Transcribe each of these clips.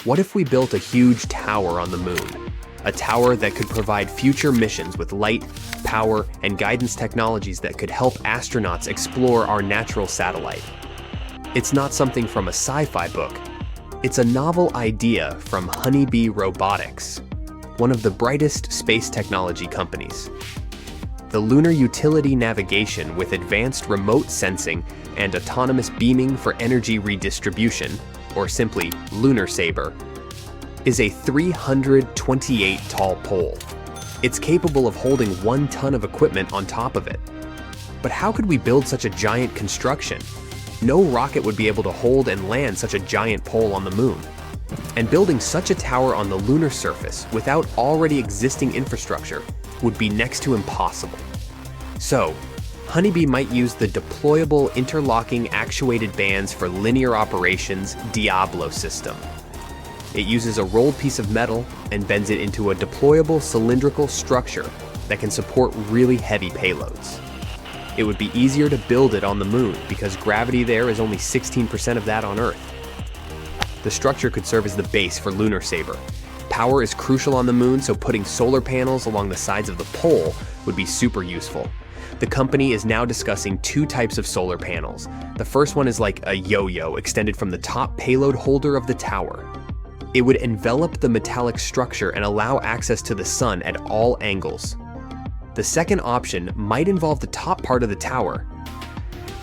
What if we built a huge tower on the moon? A tower that could provide future missions with light, power, and guidance technologies that could help astronauts explore our natural satellite. It's not something from a sci-fi book. It's a novel idea from Honeybee Robotics, one of the brightest space technology companies. The lunar utility navigation with advanced remote sensing and autonomous beaming for energy redistribution, or simply Lunar Saber, is a 328 tall pole. It's capable of holding 1 ton of equipment on top of it. But how could we build such a giant construction? No rocket would be able to hold and land such a giant pole on the moon. And building such a tower on the lunar surface without already existing infrastructure would be next to impossible. So, Honeybee might use the deployable interlocking actuated bands for linear operations Diablo system. It uses a rolled piece of metal and bends it into a deployable cylindrical structure that can support really heavy payloads. It would be easier to build it on the moon because gravity there is only 16% of that on Earth. The structure could serve as the base for Lunar Saber. Power is crucial on the moon, so putting solar panels along the sides of the pole would be super useful. The company is now discussing 2 types of solar panels. The first one is like a yo-yo extended from the top payload holder of the tower. It would envelop the metallic structure and allow access to the sun at all angles. The second option might involve the top part of the tower.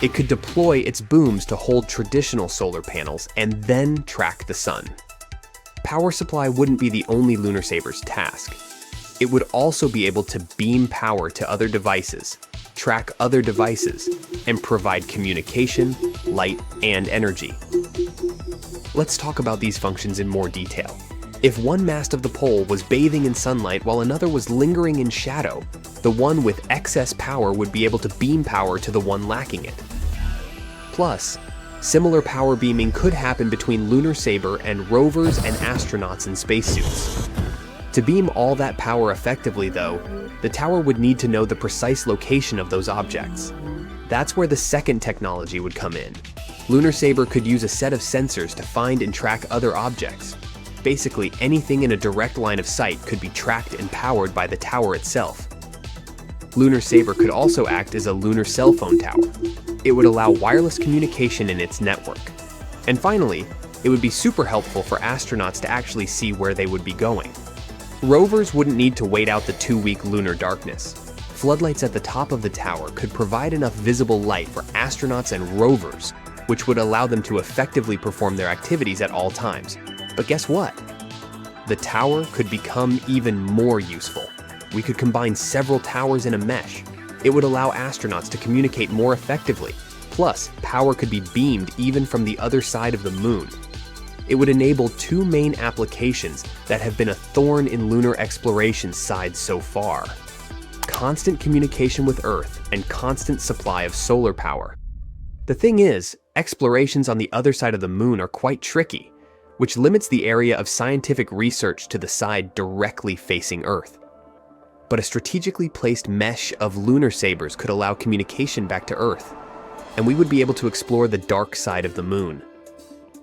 It could deploy its booms to hold traditional solar panels and then track the sun. Power supply wouldn't be the only Lunar Saber's task. It would also be able to beam power to other devices, track other devices, and provide communication, light, and energy. Let's talk about these functions in more detail. If one mast of the pole was bathing in sunlight while another was lingering in shadow, the one with excess power would be able to beam power to the one lacking it. Plus, similar power beaming could happen between Lunar Saber and rovers and astronauts in spacesuits. To beam all that power effectively, though, the tower would need to know the precise location of those objects. That's where the second technology would come in. Lunar Saber could use a set of sensors to find and track other objects. Basically, anything in a direct line of sight could be tracked and powered by the tower itself. Lunar Saber could also act as a lunar cell phone tower. It would allow wireless communication in its network. And finally, it would be super helpful for astronauts to actually see where they would be going. Rovers wouldn't need to wait out the 2-week lunar darkness. Floodlights at the top of the tower could provide enough visible light for astronauts and rovers, which would allow them to effectively perform their activities at all times. But guess what? The tower could become even more useful. We could combine several towers in a mesh. It would allow astronauts to communicate more effectively. Plus, power could be beamed even from the other side of the moon. It would enable 2 main applications that have been a thorn in lunar exploration's side so far: constant communication with Earth and constant supply of solar power. The thing is, explorations on the other side of the moon are quite tricky, which limits the area of scientific research to the side directly facing Earth. But a strategically placed mesh of Lunar Sabers could allow communication back to Earth, and we would be able to explore the dark side of the moon.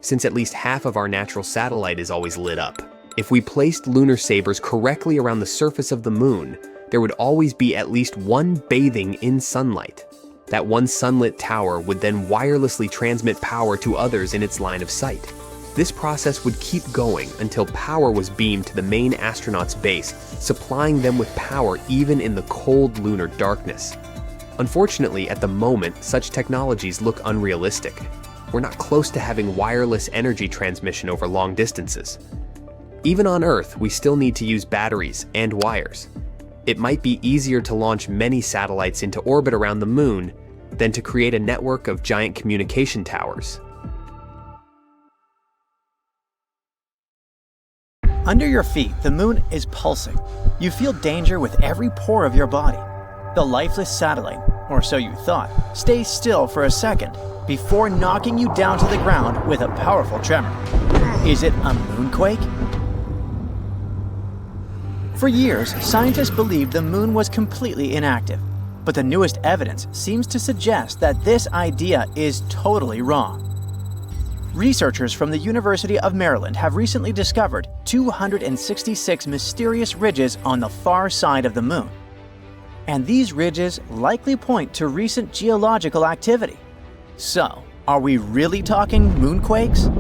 Since at least half of our natural satellite is always lit up, if we placed Lunar Sabers correctly around the surface of the moon, there would always be at least one bathing in sunlight. That one sunlit tower would then wirelessly transmit power to others in its line of sight. This process would keep going until power was beamed to the main astronaut's base, supplying them with power even in the cold lunar darkness. Unfortunately, at the moment, such technologies look unrealistic. We're not close to having wireless energy transmission over long distances. Even on Earth, we still need to use batteries and wires. It might be easier to launch many satellites into orbit around the moon than to create a network of giant communication towers. Under your feet, the moon is pulsing. You feel danger with every pore of your body. The lifeless satellite, or so you thought, stays still for a second before knocking you down to the ground with a powerful tremor. Is it a moonquake? For years, scientists believed the moon was completely inactive, but the newest evidence seems to suggest that this idea is totally wrong. Researchers from the University of Maryland have recently discovered 266 mysterious ridges on the far side of the moon. And these ridges likely point to recent geological activity. So, are we really talking moonquakes?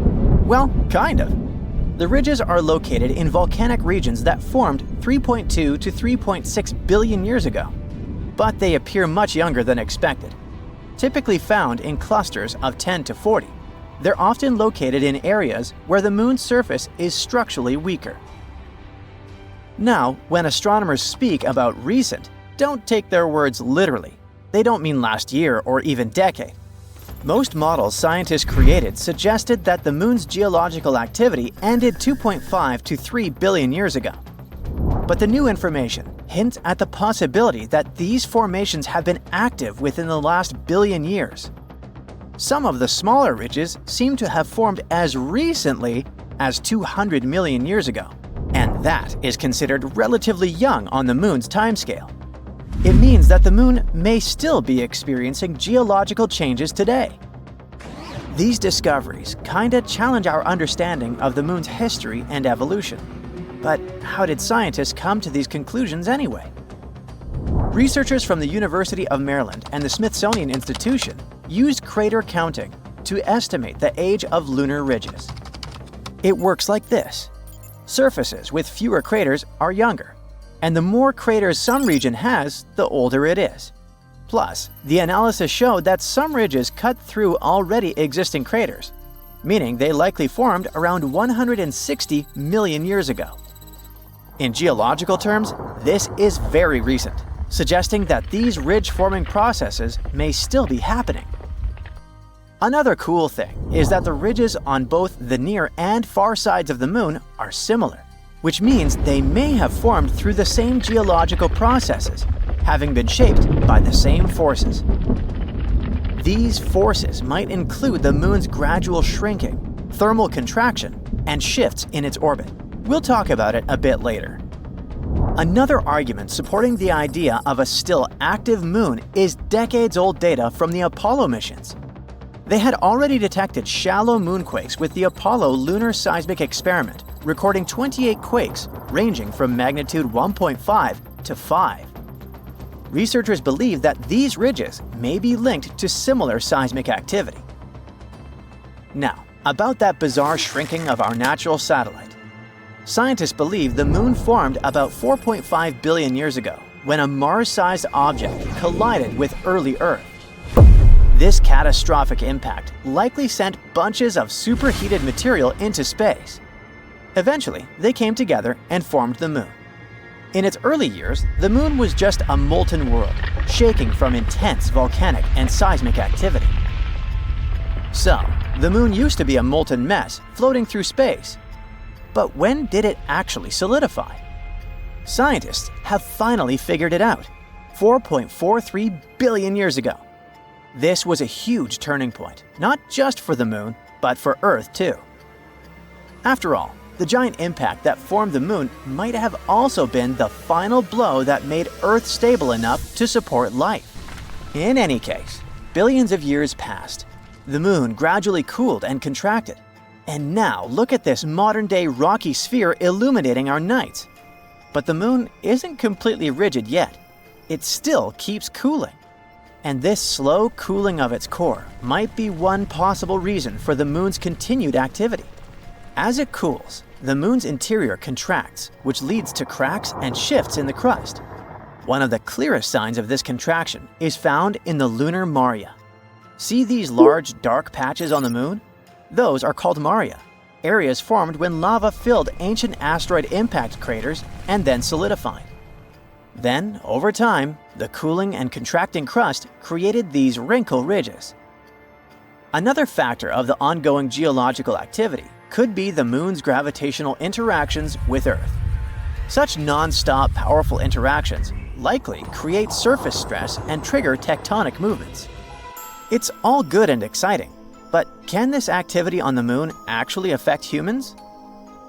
Well, kind of. The ridges are located in volcanic regions that formed 3.2 to 3.6 billion years ago, but they appear much younger than expected. Typically found in clusters of 10 to 40, they're often located in areas where the moon's surface is structurally weaker. Now, when astronomers speak about recent, don't take their words literally. They don't mean last year or even decade. Most models scientists created suggested that the moon's geological activity ended 2.5 to 3 billion years ago. But the new information hints at the possibility that these formations have been active within the last billion years. Some of the smaller ridges seem to have formed as recently as 200 million years ago, and that is considered relatively young on the moon's timescale. It means that the moon may still be experiencing geological changes today. These discoveries kinda challenge our understanding of the moon's history and evolution. But how did scientists come to these conclusions anyway? Researchers from the University of Maryland and the Smithsonian Institution used crater counting to estimate the age of lunar ridges. It works like this. Surfaces with fewer craters are younger, and the more craters some region has, the older it is. Plus, the analysis showed that some ridges cut through already existing craters, meaning they likely formed around 160 million years ago. In geological terms, this is very recent, suggesting that these ridge-forming processes may still be happening. Another cool thing is that the ridges on both the near and far sides of the moon are similar, which means they may have formed through the same geological processes, having been shaped by the same forces. These forces might include the moon's gradual shrinking, thermal contraction, and shifts in its orbit. We'll talk about it a bit later. Another argument supporting the idea of a still active moon is decades-old data from the Apollo missions. They had already detected shallow moonquakes with the Apollo lunar seismic experiment, recording 28 quakes ranging from magnitude 1.5 to 5. Researchers believe that these ridges may be linked to similar seismic activity. Now, about that bizarre shrinking of our natural satellite. Scientists believe the moon formed about 4.5 billion years ago when a Mars-sized object collided with early Earth. This catastrophic impact likely sent bunches of superheated material into space. Eventually, they came together and formed the moon. In its early years, the moon was just a molten world, shaking from intense volcanic and seismic activity. So, the moon used to be a molten mess floating through space. But when did it actually solidify? Scientists have finally figured it out, 4.43 billion years ago. This was a huge turning point, not just for the moon, but for Earth too. After all, the giant impact that formed the moon might have also been the final blow that made Earth stable enough to support life. In any case, billions of years passed. The moon gradually cooled and contracted. And now look at this modern-day rocky sphere illuminating our nights. But the moon isn't completely rigid yet. It still keeps cooling. And this slow cooling of its core might be one possible reason for the moon's continued activity. As it cools, the moon's interior contracts, which leads to cracks and shifts in the crust. One of the clearest signs of this contraction is found in the lunar maria. See these large, dark patches on the moon? Those are called maria, areas formed when lava filled ancient asteroid impact craters and then solidified. Then, over time, the cooling and contracting crust created these wrinkle ridges. Another factor of the ongoing geological activity could be the moon's gravitational interactions with Earth. Such non-stop powerful interactions likely create surface stress and trigger tectonic movements. It's all good and exciting, but can this activity on the moon actually affect humans?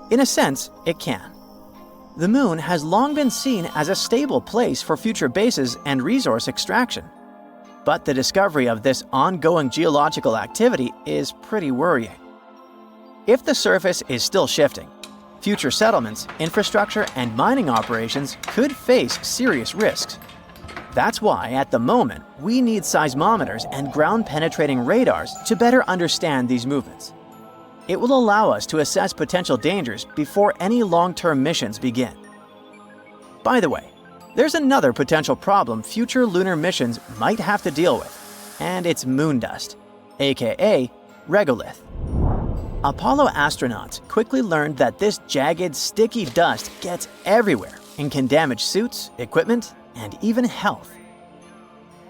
In a sense, it can. The moon has long been seen as a stable place for future bases and resource extraction. But the discovery of this ongoing geological activity is pretty worrying. If the surface is still shifting, future settlements, infrastructure, and mining operations could face serious risks. That's why, at the moment, we need seismometers and ground-penetrating radars to better understand these movements. It will allow us to assess potential dangers before any long-term missions begin. By the way, there's another potential problem future lunar missions might have to deal with, and it's moon dust, aka regolith. Apollo astronauts quickly learned that this jagged, sticky dust gets everywhere and can damage suits, equipment, and even health.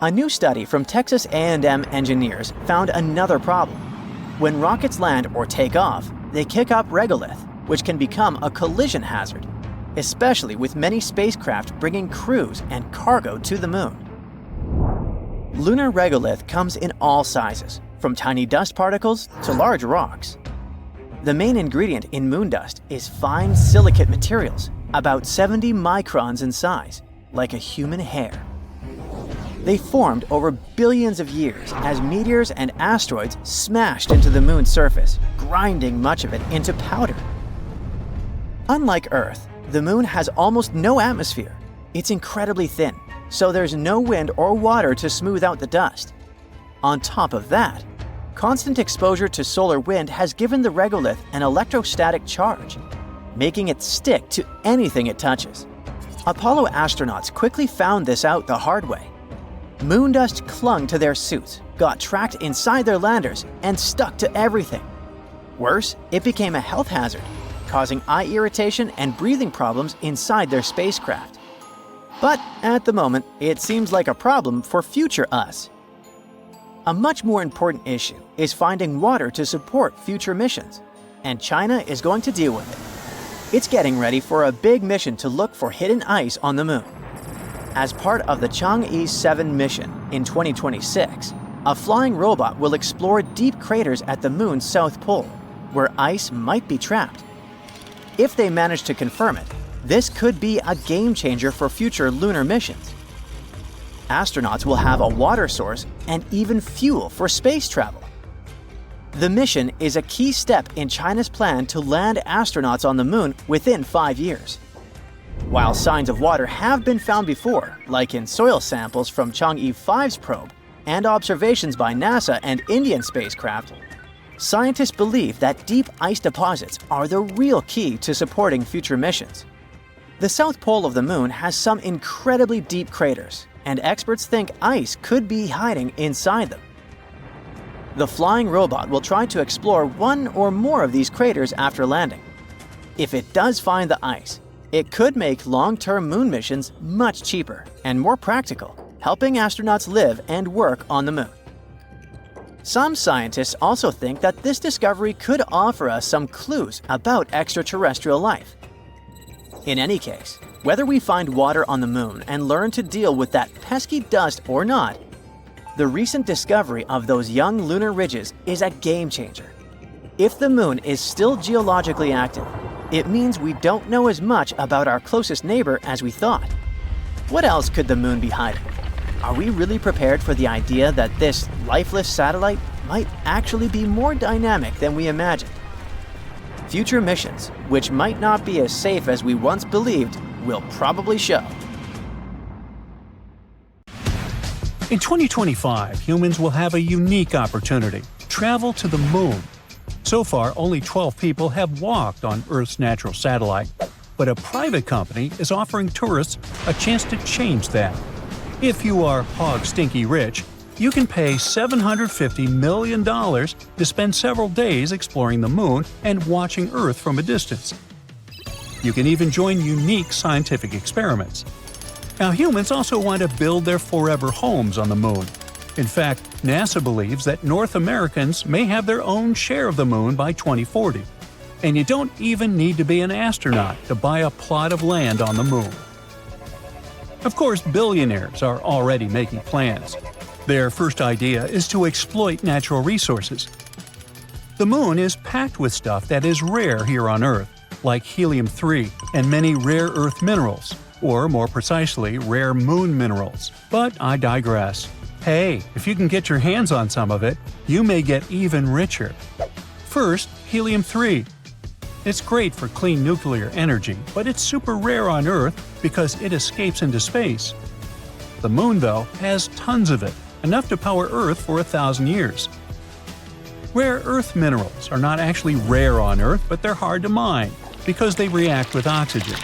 A new study from Texas A&M engineers found another problem. When rockets land or take off, they kick up regolith, which can become a collision hazard, especially with many spacecraft bringing crews and cargo to the moon. Lunar regolith comes in all sizes, from tiny dust particles to large rocks. The main ingredient in moon dust is fine silicate materials, about 70 microns in size, like a human hair. They formed over billions of years as meteors and asteroids smashed into the moon's surface, grinding much of it into powder. Unlike Earth, the moon has almost no atmosphere. It's incredibly thin, so there's no wind or water to smooth out the dust. On top of that, constant exposure to solar wind has given the regolith an electrostatic charge, making it stick to anything it touches. Apollo astronauts quickly found this out the hard way. Moon dust clung to their suits, got trapped inside their landers, and stuck to everything. Worse, it became a health hazard, causing eye irritation and breathing problems inside their spacecraft. But at the moment, it seems like a problem for future us. A much more important issue is finding water to support future missions, and China is going to deal with it. It's getting ready for a big mission to look for hidden ice on the moon. As part of the Chang'e 7 mission in 2026, a flying robot will explore deep craters at the moon's south pole, where ice might be trapped. If they manage to confirm it, this could be a game changer for future lunar missions. Astronauts will have a water source and even fuel for space travel. The mission is a key step in China's plan to land astronauts on the moon within 5 years. While signs of water have been found before, like in soil samples from Chang'e 5's probe and observations by NASA and Indian spacecraft, scientists believe that deep ice deposits are the real key to supporting future missions. The south pole of the moon has some incredibly deep craters, and experts think ice could be hiding inside them. The flying robot will try to explore one or more of these craters after landing. If it does find the ice, it could make long-term moon missions much cheaper and more practical, helping astronauts live and work on the moon. Some scientists also think that this discovery could offer us some clues about extraterrestrial life. In any case, whether we find water on the moon and learn to deal with that pesky dust or not, the recent discovery of those young lunar ridges is a game changer. If the moon is still geologically active, it means we don't know as much about our closest neighbor as we thought. What else could the moon be hiding? Are we really prepared for the idea that this lifeless satellite might actually be more dynamic than we imagined? Future missions, which might not be as safe as we once believed, will probably show. In 2025, humans will have a unique opportunity: travel to the moon. So far, only 12 people have walked on Earth's natural satellite, but a private company is offering tourists a chance to change that. If you are hog stinky rich, you can pay $750 million to spend several days exploring the moon and watching Earth from a distance. You can even join unique scientific experiments. Now, humans also want to build their forever homes on the moon. In fact, NASA believes that North Americans may have their own share of the moon by 2040. And you don't even need to be an astronaut to buy a plot of land on the moon. Of course, billionaires are already making plans. Their first idea is to exploit natural resources. The moon is packed with stuff that is rare here on Earth, like helium-3 and many rare Earth minerals, or more precisely, rare moon minerals. But I digress. Hey, if you can get your hands on some of it, you may get even richer. First, helium-3. It's great for clean nuclear energy, but it's super rare on Earth because it escapes into space. The Moon, though, has tons of it, enough to power Earth for 1,000 years. Rare earth minerals are not actually rare on Earth, but they're hard to mine because they react with oxygen.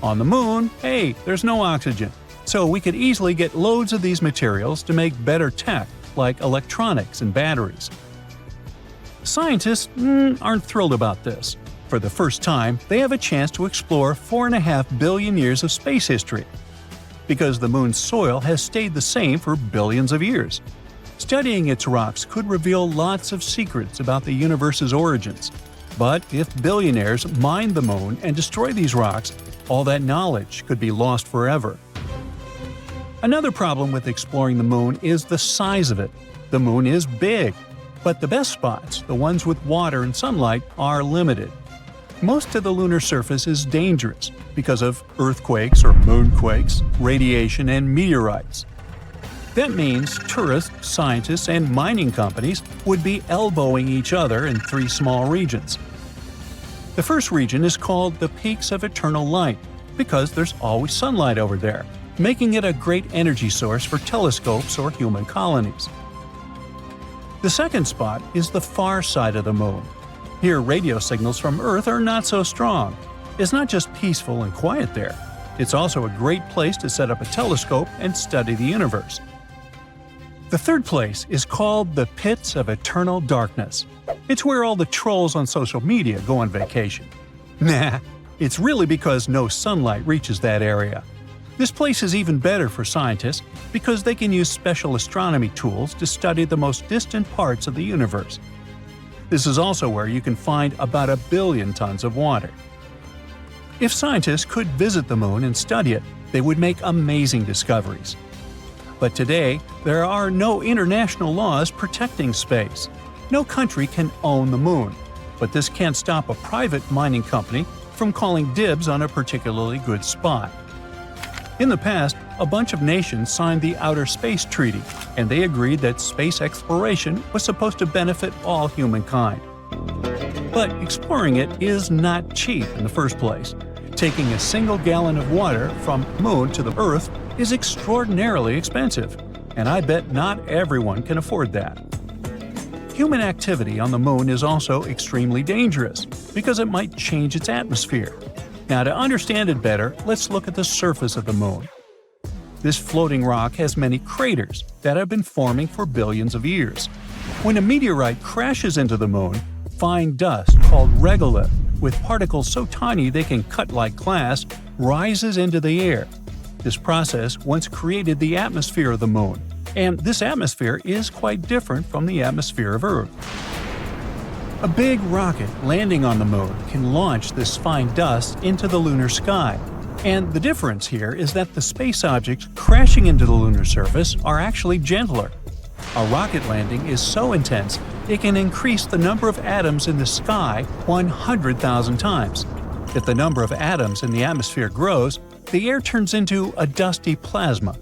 On the Moon, hey, there's no oxygen, so we could easily get loads of these materials to make better tech, like electronics and batteries. Scientists aren't thrilled about this. For the first time, they have a chance to explore 4.5 billion years of space history. Because the Moon's soil has stayed the same for billions of years. Studying its rocks could reveal lots of secrets about the universe's origins. But if billionaires mine the Moon and destroy these rocks, all that knowledge could be lost forever. Another problem with exploring the Moon is the size of it. The Moon is big, but the best spots, the ones with water and sunlight, are limited. Most of the lunar surface is dangerous because of earthquakes or moonquakes, radiation, and meteorites. That means tourists, scientists, and mining companies would be elbowing each other in 3 small regions. The first region is called the Peaks of Eternal Light because there's always sunlight over there, making it a great energy source for telescopes or human colonies. The second spot is the far side of the Moon. Here, radio signals from Earth are not so strong. It's not just peaceful and quiet there. It's also a great place to set up a telescope and study the universe. The third place is called the Pits of Eternal Darkness. It's where all the trolls on social media go on vacation. Nah, it's really because no sunlight reaches that area. This place is even better for scientists because they can use special astronomy tools to study the most distant parts of the universe. This is also where you can find about 1 billion tons of water. If scientists could visit the Moon and study it, they would make amazing discoveries. But today, there are no international laws protecting space. No country can own the Moon, but this can't stop a private mining company from calling dibs on a particularly good spot. In the past, a bunch of nations signed the Outer Space Treaty, and they agreed that space exploration was supposed to benefit all humankind. But exploring it is not cheap in the first place. Taking a single gallon of water from the Moon to the Earth is extraordinarily expensive, and I bet not everyone can afford that. Human activity on the Moon is also extremely dangerous because it might change its atmosphere. Now, to understand it better, let's look at the surface of the Moon. This floating rock has many craters that have been forming for billions of years. When a meteorite crashes into the Moon, fine dust called regolith, with particles so tiny they can cut like glass, rises into the air. This process once created the atmosphere of the Moon, and this atmosphere is quite different from the atmosphere of Earth. A big rocket landing on the Moon can launch this fine dust into the lunar sky, and the difference here is that the space objects crashing into the lunar surface are actually gentler. A rocket landing is so intense it can increase the number of atoms in the sky 100,000 times. If the number of atoms in the atmosphere grows, the air turns into a dusty plasma.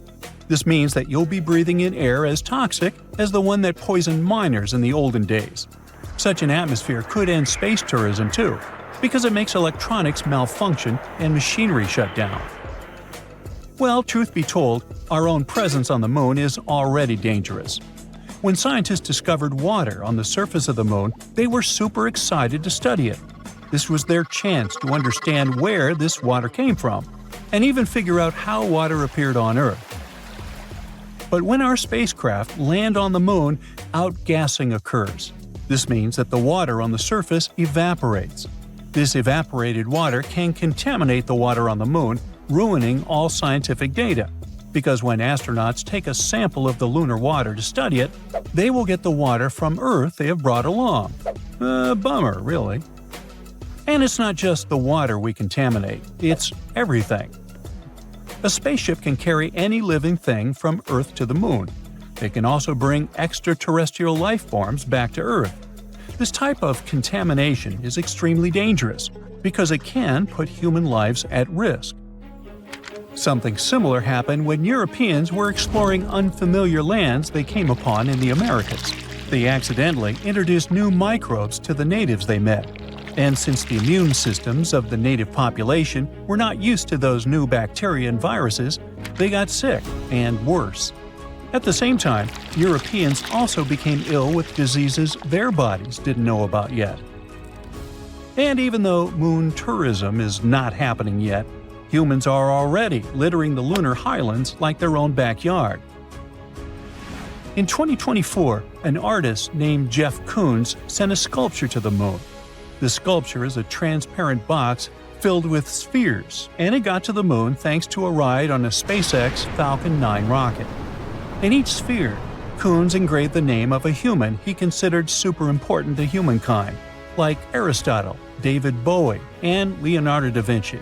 This means that you'll be breathing in air as toxic as the one that poisoned miners in the olden days. Such an atmosphere could end space tourism too, because it makes electronics malfunction and machinery shut down. Well, truth be told, our own presence on the Moon is already dangerous. When scientists discovered water on the surface of the Moon, they were super excited to study it. This was their chance to understand where this water came from, and even figure out how water appeared on Earth. But when our spacecraft land on the Moon, outgassing occurs. This means that the water on the surface evaporates. This evaporated water can contaminate the water on the Moon, ruining all scientific data. Because when astronauts take a sample of the lunar water to study it, they will get the water from Earth they have brought along. Bummer, really. And it's not just the water we contaminate, it's everything. A spaceship can carry any living thing from Earth to the Moon. It can also bring extraterrestrial life forms back to Earth. This type of contamination is extremely dangerous because it can put human lives at risk. Something similar happened when Europeans were exploring unfamiliar lands they came upon in the Americas. They accidentally introduced new microbes to the natives they met. And since the immune systems of the native population were not used to those new bacteria and viruses, they got sick and worse. At the same time, Europeans also became ill with diseases their bodies didn't know about yet. And even though moon tourism is not happening yet, humans are already littering the lunar highlands like their own backyard. In 2024, an artist named Jeff Koons sent a sculpture to the moon. The sculpture is a transparent box filled with spheres, and it got to the moon thanks to a ride on a SpaceX Falcon 9 rocket. In each sphere, Koons engraved the name of a human he considered super important to humankind, like Aristotle, David Bowie, and Leonardo da Vinci.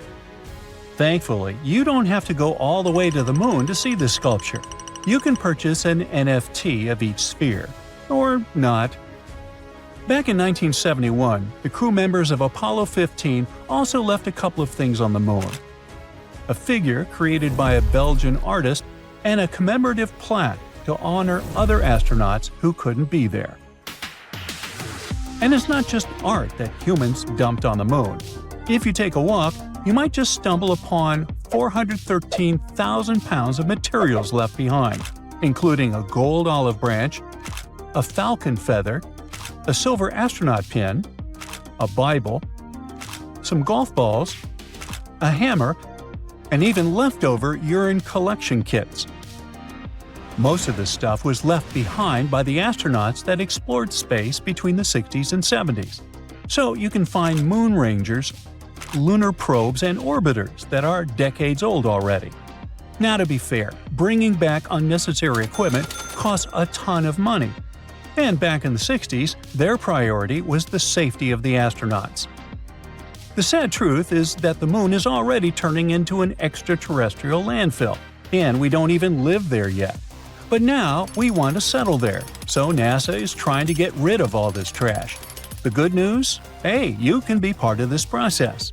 Thankfully, you don't have to go all the way to the moon to see this sculpture. You can purchase an NFT of each sphere. Or not. Back in 1971, the crew members of Apollo 15 also left a couple of things on the moon. A figure created by a Belgian artist and a commemorative plaque to honor other astronauts who couldn't be there. And it's not just art that humans dumped on the moon. If you take a walk, you might just stumble upon 413,000 pounds of materials left behind, including a gold olive branch, a falcon feather, a silver astronaut pin, a Bible, some golf balls, a hammer, and even leftover urine collection kits. Most of this stuff was left behind by the astronauts that explored space between the 60s and 70s. So you can find moon rangers, lunar probes, and orbiters that are decades old already. Now, to be fair, bringing back unnecessary equipment costs a ton of money. And back in the 60s, their priority was the safety of the astronauts. The sad truth is that the moon is already turning into an extraterrestrial landfill, and we don't even live there yet. But now we want to settle there, so NASA is trying to get rid of all this trash. The good news? Hey, you can be part of this process.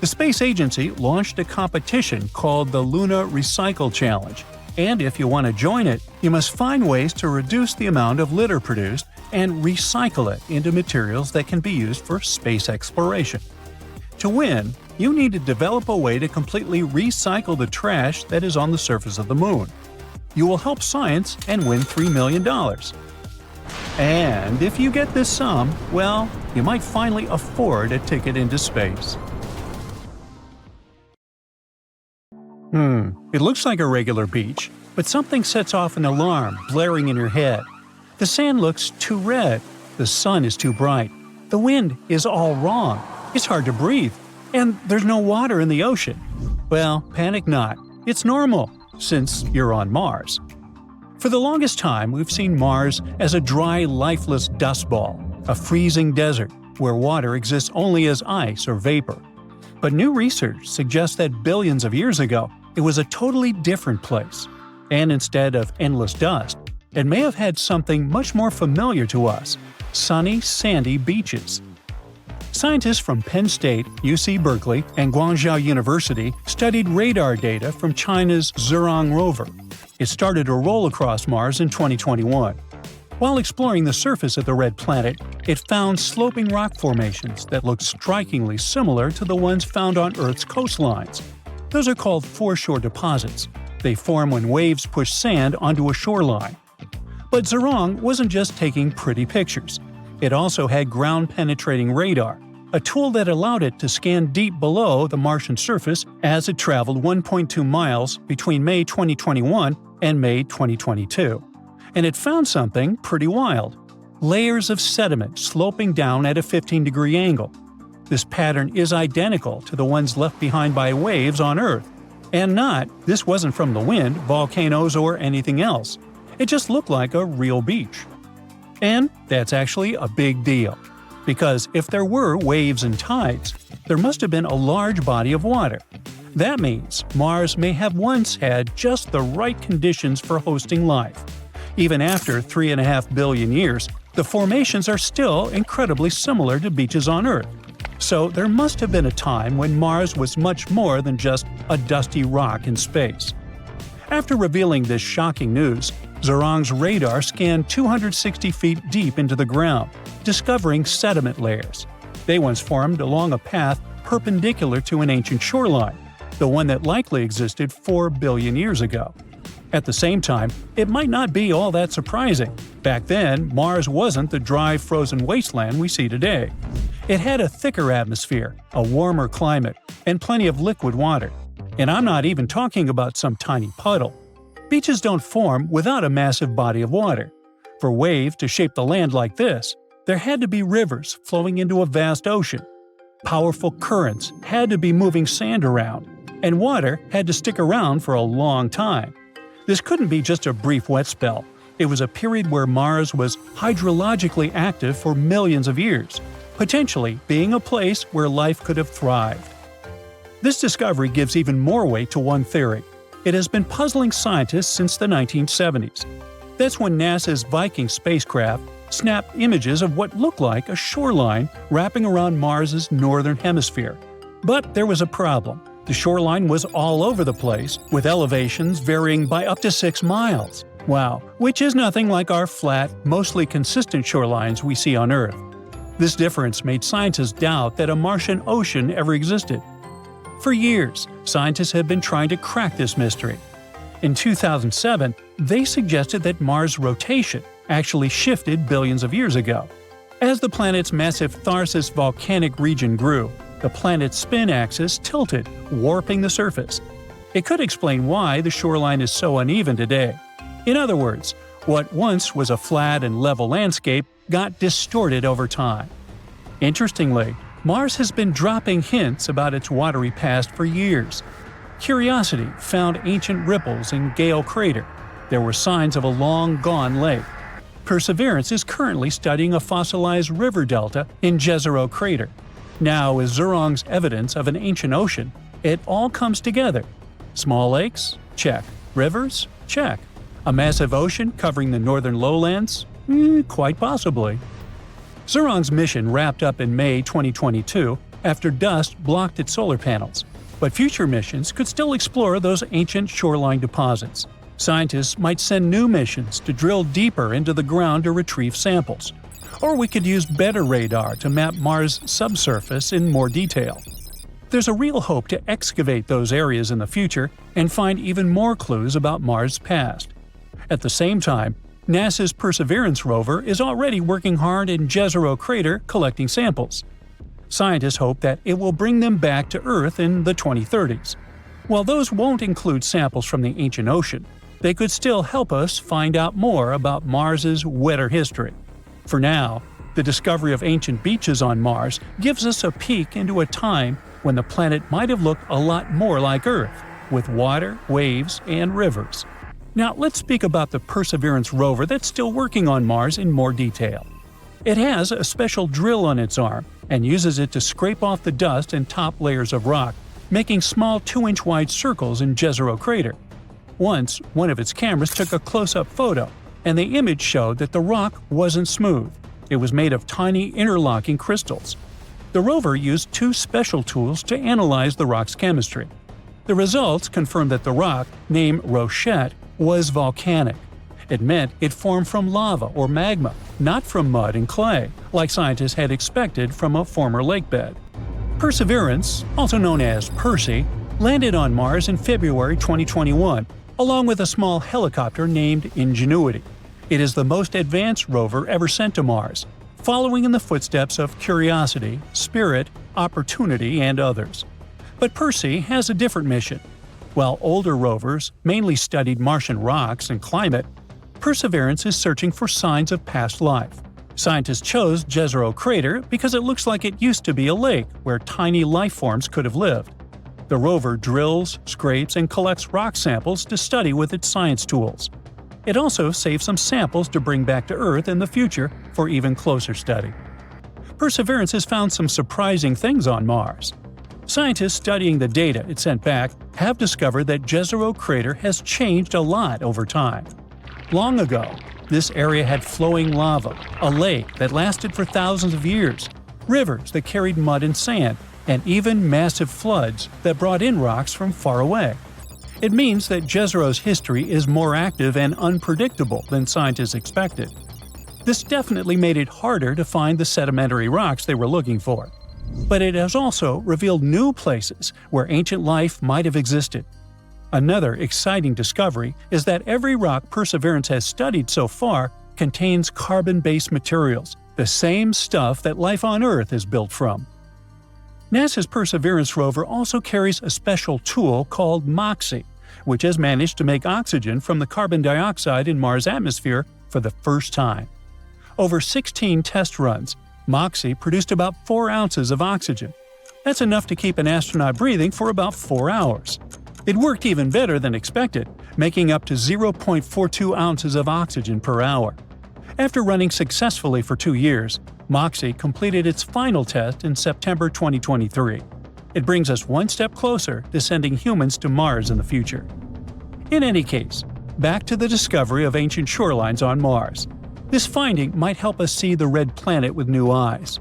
The space agency launched a competition called the Lunar Recycle Challenge, and if you want to join it, you must find ways to reduce the amount of litter produced and recycle it into materials that can be used for space exploration. To win, you need to develop a way to completely recycle the trash that is on the surface of the moon. You will help science and win $3 million. And if you get this sum, well, you might finally afford a ticket into space. It looks like a regular beach, but something sets off an alarm blaring in your head. The sand looks too red, the sun is too bright, the wind is all wrong, it's hard to breathe, and there's no water in the ocean. Well, panic not, it's normal, since you're on Mars. For the longest time, we've seen Mars as a dry, lifeless dust ball, a freezing desert where water exists only as ice or vapor. But new research suggests that billions of years ago, it was a totally different place. And instead of endless dust, it may have had something much more familiar to us – sunny, sandy beaches. Scientists from Penn State, UC Berkeley, and Guangzhou University studied radar data from China's Zhurong rover. It started to roll across Mars in 2021. While exploring the surface of the red planet, it found sloping rock formations that looked strikingly similar to the ones found on Earth's coastlines. Those are called foreshore deposits. They form when waves push sand onto a shoreline. But Zhurong wasn't just taking pretty pictures. It also had ground-penetrating radar, a tool that allowed it to scan deep below the Martian surface as it traveled 1.2 miles between May 2021 and May 2022. And it found something pretty wild. Layers of sediment sloping down at a 15-degree angle. This pattern is identical to the ones left behind by waves on Earth. And this wasn't from the wind, volcanoes, or anything else. It just looked like a real beach. And that's actually a big deal. Because if there were waves and tides, there must have been a large body of water. That means Mars may have once had just the right conditions for hosting life. Even after 3.5 billion years, the formations are still incredibly similar to beaches on Earth. So there must have been a time when Mars was much more than just a dusty rock in space. After revealing this shocking news, Zhurong's radar scanned 260 feet deep into the ground, discovering sediment layers. They once formed along a path perpendicular to an ancient shoreline, the one that likely existed 4 billion years ago. At the same time, it might not be all that surprising. Back then, Mars wasn't the dry, frozen wasteland we see today. It had a thicker atmosphere, a warmer climate, and plenty of liquid water. And I'm not even talking about some tiny puddle. Beaches don't form without a massive body of water. For waves to shape the land like this, there had to be rivers flowing into a vast ocean. Powerful currents had to be moving sand around, and water had to stick around for a long time. This couldn't be just a brief wet spell. It was a period where Mars was hydrologically active for millions of years, potentially being a place where life could have thrived. This discovery gives even more weight to one theory. It has been puzzling scientists since the 1970s. That's when NASA's Viking spacecraft snapped images of what looked like a shoreline wrapping around Mars's northern hemisphere. But there was a problem. The shoreline was all over the place, with elevations varying by up to 6 miles. Wow, which is nothing like our flat, mostly consistent shorelines we see on Earth. This difference made scientists doubt that a Martian ocean ever existed. For years, scientists have been trying to crack this mystery. In 2007, they suggested that Mars' rotation actually shifted billions of years ago. As the planet's massive Tharsis volcanic region grew, the planet's spin axis tilted, warping the surface. It could explain why the shoreline is so uneven today. In other words, what once was a flat and level landscape got distorted over time. Interestingly, Mars has been dropping hints about its watery past for years. Curiosity found ancient ripples in Gale Crater. There were signs of a long-gone lake. Perseverance is currently studying a fossilized river delta in Jezero Crater. Now, with Zhurong's evidence of an ancient ocean, it all comes together. Small lakes? Check. Rivers? Check. A massive ocean covering the northern lowlands? Quite possibly. Zhurong's mission wrapped up in May 2022 after dust blocked its solar panels, but future missions could still explore those ancient shoreline deposits. Scientists might send new missions to drill deeper into the ground to retrieve samples. Or we could use better radar to map Mars' subsurface in more detail. There's a real hope to excavate those areas in the future and find even more clues about Mars' past. At the same time, NASA's Perseverance rover is already working hard in Jezero Crater collecting samples. Scientists hope that it will bring them back to Earth in the 2030s. While those won't include samples from the ancient ocean, they could still help us find out more about Mars's wetter history. For now, the discovery of ancient beaches on Mars gives us a peek into a time when the planet might have looked a lot more like Earth, with water, waves, and rivers. Now let's speak about the Perseverance rover that's still working on Mars in more detail. It has a special drill on its arm and uses it to scrape off the dust and top layers of rock, making small 2-inch wide circles in Jezero Crater. Once, one of its cameras took a close-up photo, and the image showed that the rock wasn't smooth. It was made of tiny interlocking crystals. The rover used 2 special tools to analyze the rock's chemistry. The results confirmed that the rock, named Rochette, was volcanic. It meant it formed from lava or magma, not from mud and clay, like scientists had expected from a former lakebed. Perseverance, also known as Percy, landed on Mars in February 2021, along with a small helicopter named Ingenuity. It is the most advanced rover ever sent to Mars, following in the footsteps of Curiosity, Spirit, Opportunity, and others. But Percy has a different mission. While older rovers mainly studied Martian rocks and climate, Perseverance is searching for signs of past life. Scientists chose Jezero Crater because it looks like it used to be a lake where tiny life forms could have lived. The rover drills, scrapes, and collects rock samples to study with its science tools. It also saves some samples to bring back to Earth in the future for even closer study. Perseverance has found some surprising things on Mars. Scientists studying the data it sent back have discovered that Jezero Crater has changed a lot over time. Long ago, this area had flowing lava, a lake that lasted for thousands of years, rivers that carried mud and sand, and even massive floods that brought in rocks from far away. It means that Jezero's history is more active and unpredictable than scientists expected. This definitely made it harder to find the sedimentary rocks they were looking for. But it has also revealed new places where ancient life might have existed. Another exciting discovery is that every rock Perseverance has studied so far contains carbon-based materials, the same stuff that life on Earth is built from. NASA's Perseverance rover also carries a special tool called MOXIE, which has managed to make oxygen from the carbon dioxide in Mars' atmosphere for the first time. Over 16 test runs, MOXIE produced about 4 ounces of oxygen. That's enough to keep an astronaut breathing for about 4 hours. It worked even better than expected, making up to 0.42 ounces of oxygen per hour. After running successfully for 2 years, MOXIE completed its final test in September 2023. It brings us one step closer to sending humans to Mars in the future. In any case, back to the discovery of ancient shorelines on Mars. This finding might help us see the red planet with new eyes.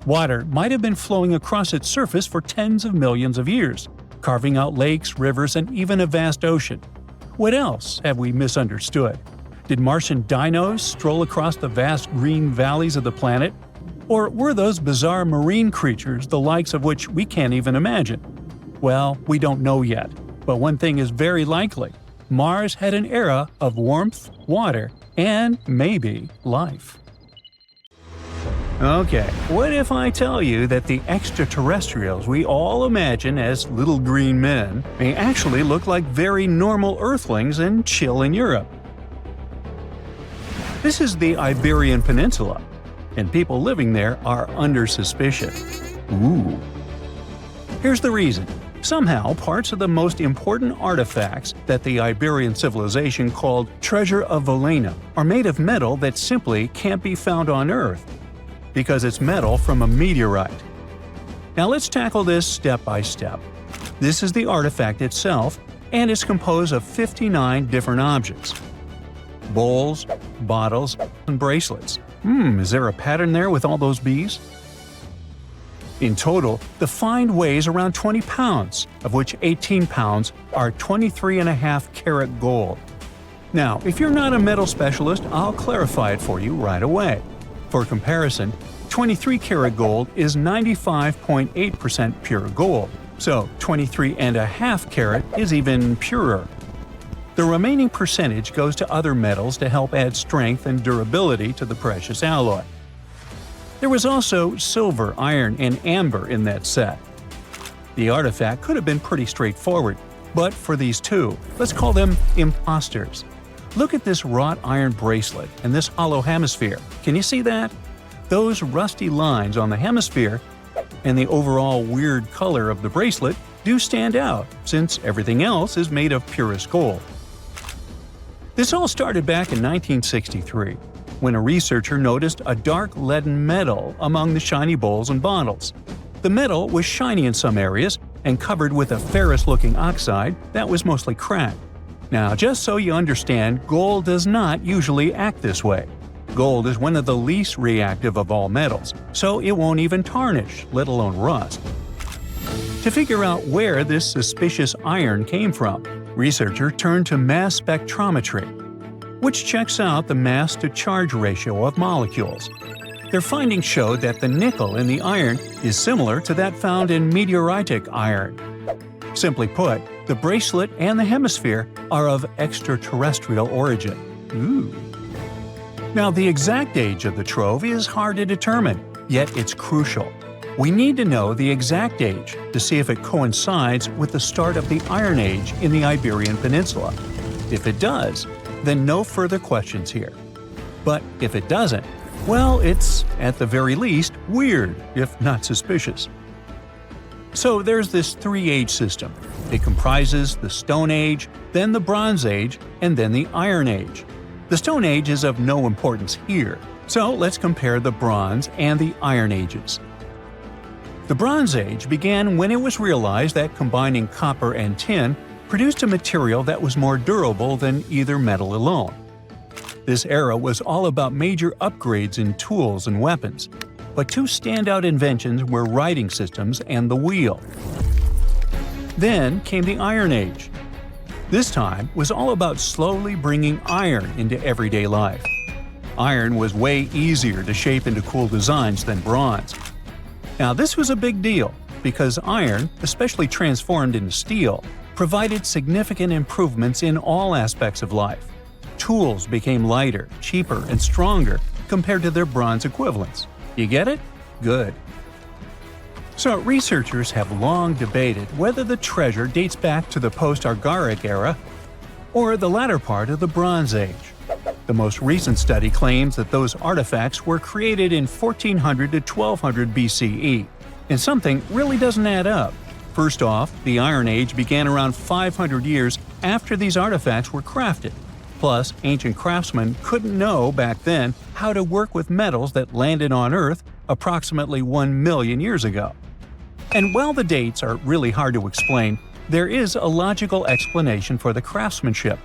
Water might have been flowing across its surface for tens of millions of years, carving out lakes, rivers, and even a vast ocean. What else have we misunderstood? Did Martian dinos stroll across the vast green valleys of the planet? Or were those bizarre marine creatures the likes of which we can't even imagine? Well, we don't know yet, but one thing is very likely. Mars had an era of warmth, water, and maybe life. Okay, what if I tell you that the extraterrestrials we all imagine as little green men may actually look like very normal Earthlings and chill in Europe? This is the Iberian Peninsula, and people living there are under suspicion. Ooh. Here's the reason. Somehow, parts of the most important artifacts that the Iberian civilization called Treasure of Volena are made of metal that simply can't be found on Earth, because it's metal from a meteorite. Now let's tackle this step by step. This is the artifact itself, and it's composed of 59 different objects. Bowls, bottles, and bracelets. Is there a pattern there with all those bees? In total, the find weighs around 20 pounds, of which 18 pounds are 23.5 karat gold. Now, if you're not a metal specialist, I'll clarify it for you right away. For comparison, 23 karat gold is 95.8% pure gold, so 23.5 karat is even purer. The remaining percentage goes to other metals to help add strength and durability to the precious alloy. There was also silver, iron, and amber in that set. The artifact could have been pretty straightforward, but for these two, let's call them imposters. Look at this wrought iron bracelet and this hollow hemisphere. Can you see that? Those rusty lines on the hemisphere and the overall weird color of the bracelet do stand out, since everything else is made of purest gold. This all started back in 1963, when a researcher noticed a dark leaden metal among the shiny bowls and bottles. The metal was shiny in some areas and covered with a ferrous-looking oxide that was mostly cracked. Now, just so you understand, gold does not usually act this way. Gold is one of the least reactive of all metals, so it won't even tarnish, let alone rust. To figure out where this suspicious iron came from, researchers turned to mass spectrometry, which checks out the mass-to-charge ratio of molecules. Their findings showed that the nickel in the iron is similar to that found in meteoritic iron. Simply put, the bracelet and the hemisphere are of extraterrestrial origin. Ooh. Now, the exact age of the trove is hard to determine, yet it's crucial. We need to know the exact age to see if it coincides with the start of the Iron Age in the Iberian Peninsula. If it does, then no further questions here. But if it doesn't, well, it's, at the very least, weird, if not suspicious. So there's this three-age system. It comprises the Stone Age, then the Bronze Age, and then the Iron Age. The Stone Age is of no importance here, so let's compare the Bronze and the Iron Ages. The Bronze Age began when it was realized that combining copper and tin produced a material that was more durable than either metal alone. This era was all about major upgrades in tools and weapons, but two standout inventions were writing systems and the wheel. Then came the Iron Age. This time was all about slowly bringing iron into everyday life. Iron was way easier to shape into cool designs than bronze. Now this was a big deal because iron, especially transformed into steel, provided significant improvements in all aspects of life. Tools became lighter, cheaper, and stronger compared to their bronze equivalents. You get it? Good. So researchers have long debated whether the treasure dates back to the post-Argaric era or the latter part of the Bronze Age. The most recent study claims that those artifacts were created in 1400 to 1200 BCE, and something really doesn't add up. First off, the Iron Age began around 500 years after these artifacts were crafted. Plus, ancient craftsmen couldn't know back then how to work with metals that landed on Earth approximately 1 million years ago. And while the dates are really hard to explain, there is a logical explanation for the craftsmanship.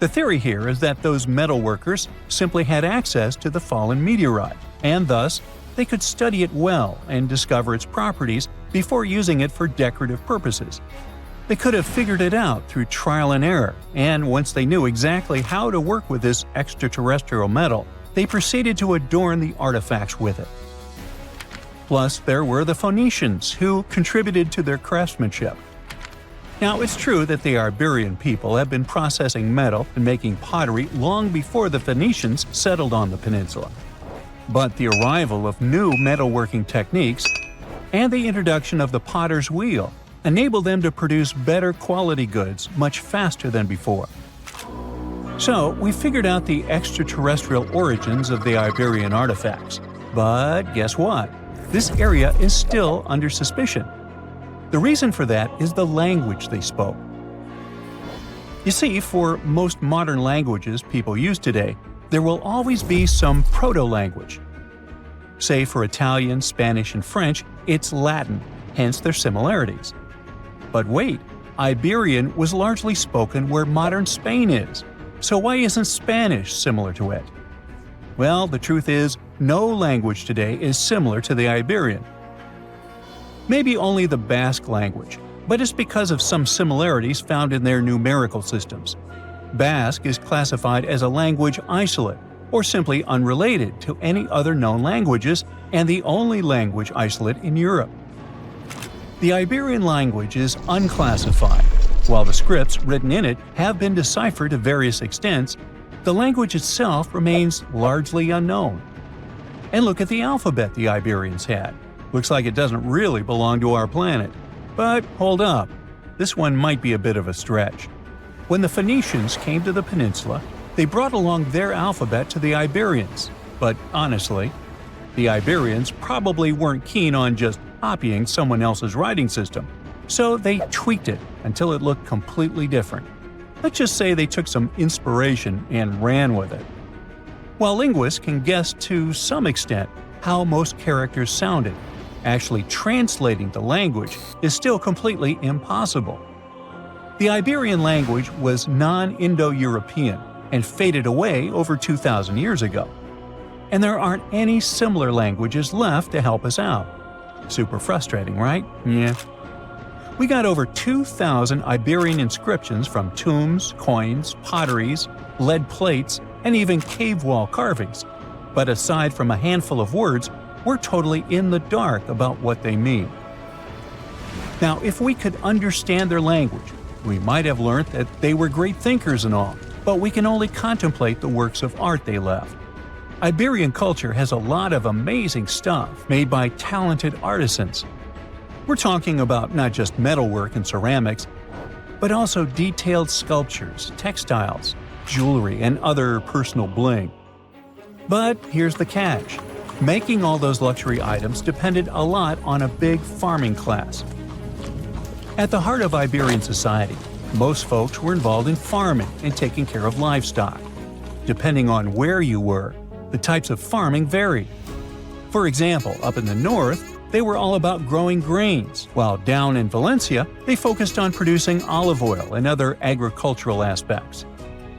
The theory here is that those metal workers simply had access to the fallen meteorite, and thus, they could study it well and discover its properties before using it for decorative purposes. They could have figured it out through trial and error, and once they knew exactly how to work with this extraterrestrial metal, they proceeded to adorn the artifacts with it. Plus, there were the Phoenicians, who contributed to their craftsmanship. Now, it's true that the Iberian people have been processing metal and making pottery long before the Phoenicians settled on the peninsula. But the arrival of new metalworking techniques and the introduction of the potter's wheel enabled them to produce better quality goods much faster than before. So, we figured out the extraterrestrial origins of the Iberian artifacts. But guess what? This area is still under suspicion. The reason for that is the language they spoke. You see, for most modern languages people use today, there will always be some proto-language. Say for Italian, Spanish, and French, it's Latin, hence their similarities. But wait, Iberian was largely spoken where modern Spain is, so why isn't Spanish similar to it? Well, the truth is, no language today is similar to the Iberian. Maybe only the Basque language, but it's because of some similarities found in their numerical systems. Basque is classified as a language isolate, or simply unrelated to any other known languages, and the only language isolate in Europe. The Iberian language is unclassified. While the scripts written in it have been deciphered to various extents, the language itself remains largely unknown. And look at the alphabet the Iberians had. Looks like it doesn't really belong to our planet. But hold up, this one might be a bit of a stretch. When the Phoenicians came to the peninsula, they brought along their alphabet to the Iberians. But honestly, the Iberians probably weren't keen on just copying someone else's writing system, so they tweaked it until it looked completely different. Let's just say they took some inspiration and ran with it. While linguists can guess to some extent how most characters sounded, actually translating the language is still completely impossible. The Iberian language was non-Indo-European and faded away over 2,000 years ago. And there aren't any similar languages left to help us out. Super frustrating, right? Yeah. We got over 2,000 Iberian inscriptions from tombs, coins, potteries, lead plates, and even cave wall carvings. But aside from a handful of words, we're totally in the dark about what they mean. Now, if we could understand their language, we might have learned that they were great thinkers and all, but we can only contemplate the works of art they left. Iberian culture has a lot of amazing stuff made by talented artisans. We're talking about not just metalwork and ceramics, but also detailed sculptures, textiles, jewelry, and other personal bling. But here's the catch. Making all those luxury items depended a lot on a big farming class. At the heart of Iberian society, most folks were involved in farming and taking care of livestock. Depending on where you were, the types of farming varied. For example, up in the north, they were all about growing grains, while down in Valencia, they focused on producing olive oil and other agricultural aspects.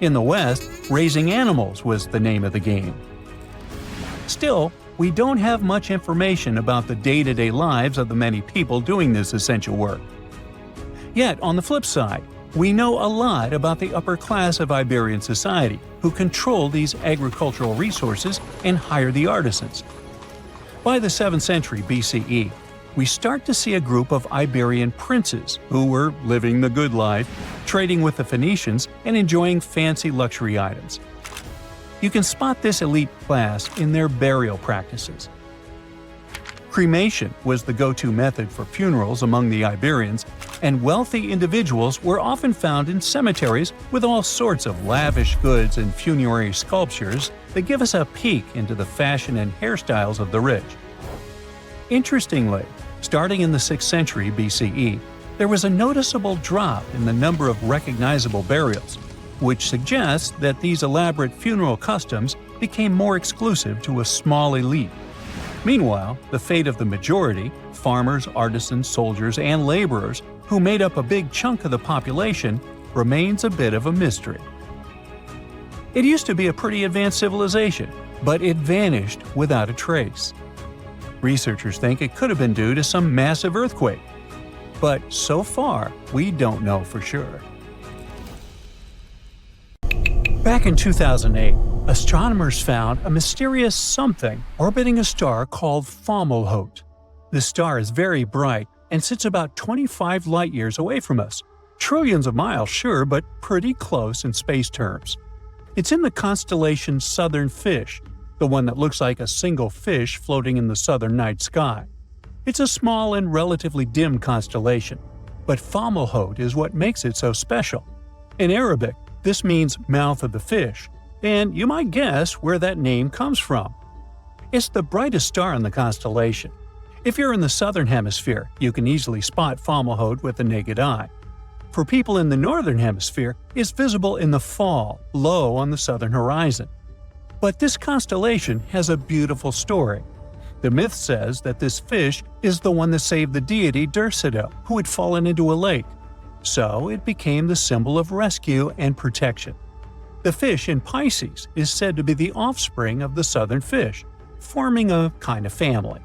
In the west, raising animals was the name of the game. Still, we don't have much information about the day-to-day lives of the many people doing this essential work. Yet, on the flip side, We know a lot about the upper class of Iberian society, who control these agricultural resources and hire the artisans. By the 7th century BCE, we start to see a group of Iberian princes who were living the good life, trading with the Phoenicians and enjoying fancy luxury items. You can spot this elite class in their burial practices. Cremation was the go-to method for funerals among the Iberians, and wealthy individuals were often found in cemeteries with all sorts of lavish goods and funerary sculptures that give us a peek into the fashion and hairstyles of the rich. Interestingly, starting in the 6th century BCE, there was a noticeable drop in the number of recognizable burials, which suggests that these elaborate funeral customs became more exclusive to a small elite. Meanwhile, the fate of the majority, farmers, artisans, soldiers, and laborers, who made up a big chunk of the population, remains a bit of a mystery. It used to be a pretty advanced civilization, but it vanished without a trace. Researchers think it could have been due to some massive earthquake, but so far, we don't know for sure. Back in 2008, astronomers found a mysterious something orbiting a star called Fomalhaut. This star is very bright and sits about 25 light-years away from us. Trillions of miles, sure, but pretty close in space terms. It's in the constellation Southern Fish, the one that looks like a single fish floating in the southern night sky. It's a small and relatively dim constellation, but Fomalhaut is what makes it so special. In Arabic, this means mouth of the fish, and you might guess where that name comes from. It's the brightest star in the constellation. If you're in the southern hemisphere, you can easily spot Fomalhaut with the naked eye. For people in the northern hemisphere, it's visible in the fall, low on the southern horizon. But this constellation has a beautiful story. The myth says that this fish is the one that saved the deity Durcedo, who had fallen into a lake. So it became the symbol of rescue and protection. The fish in Pisces is said to be the offspring of the southern fish, forming a kind of family.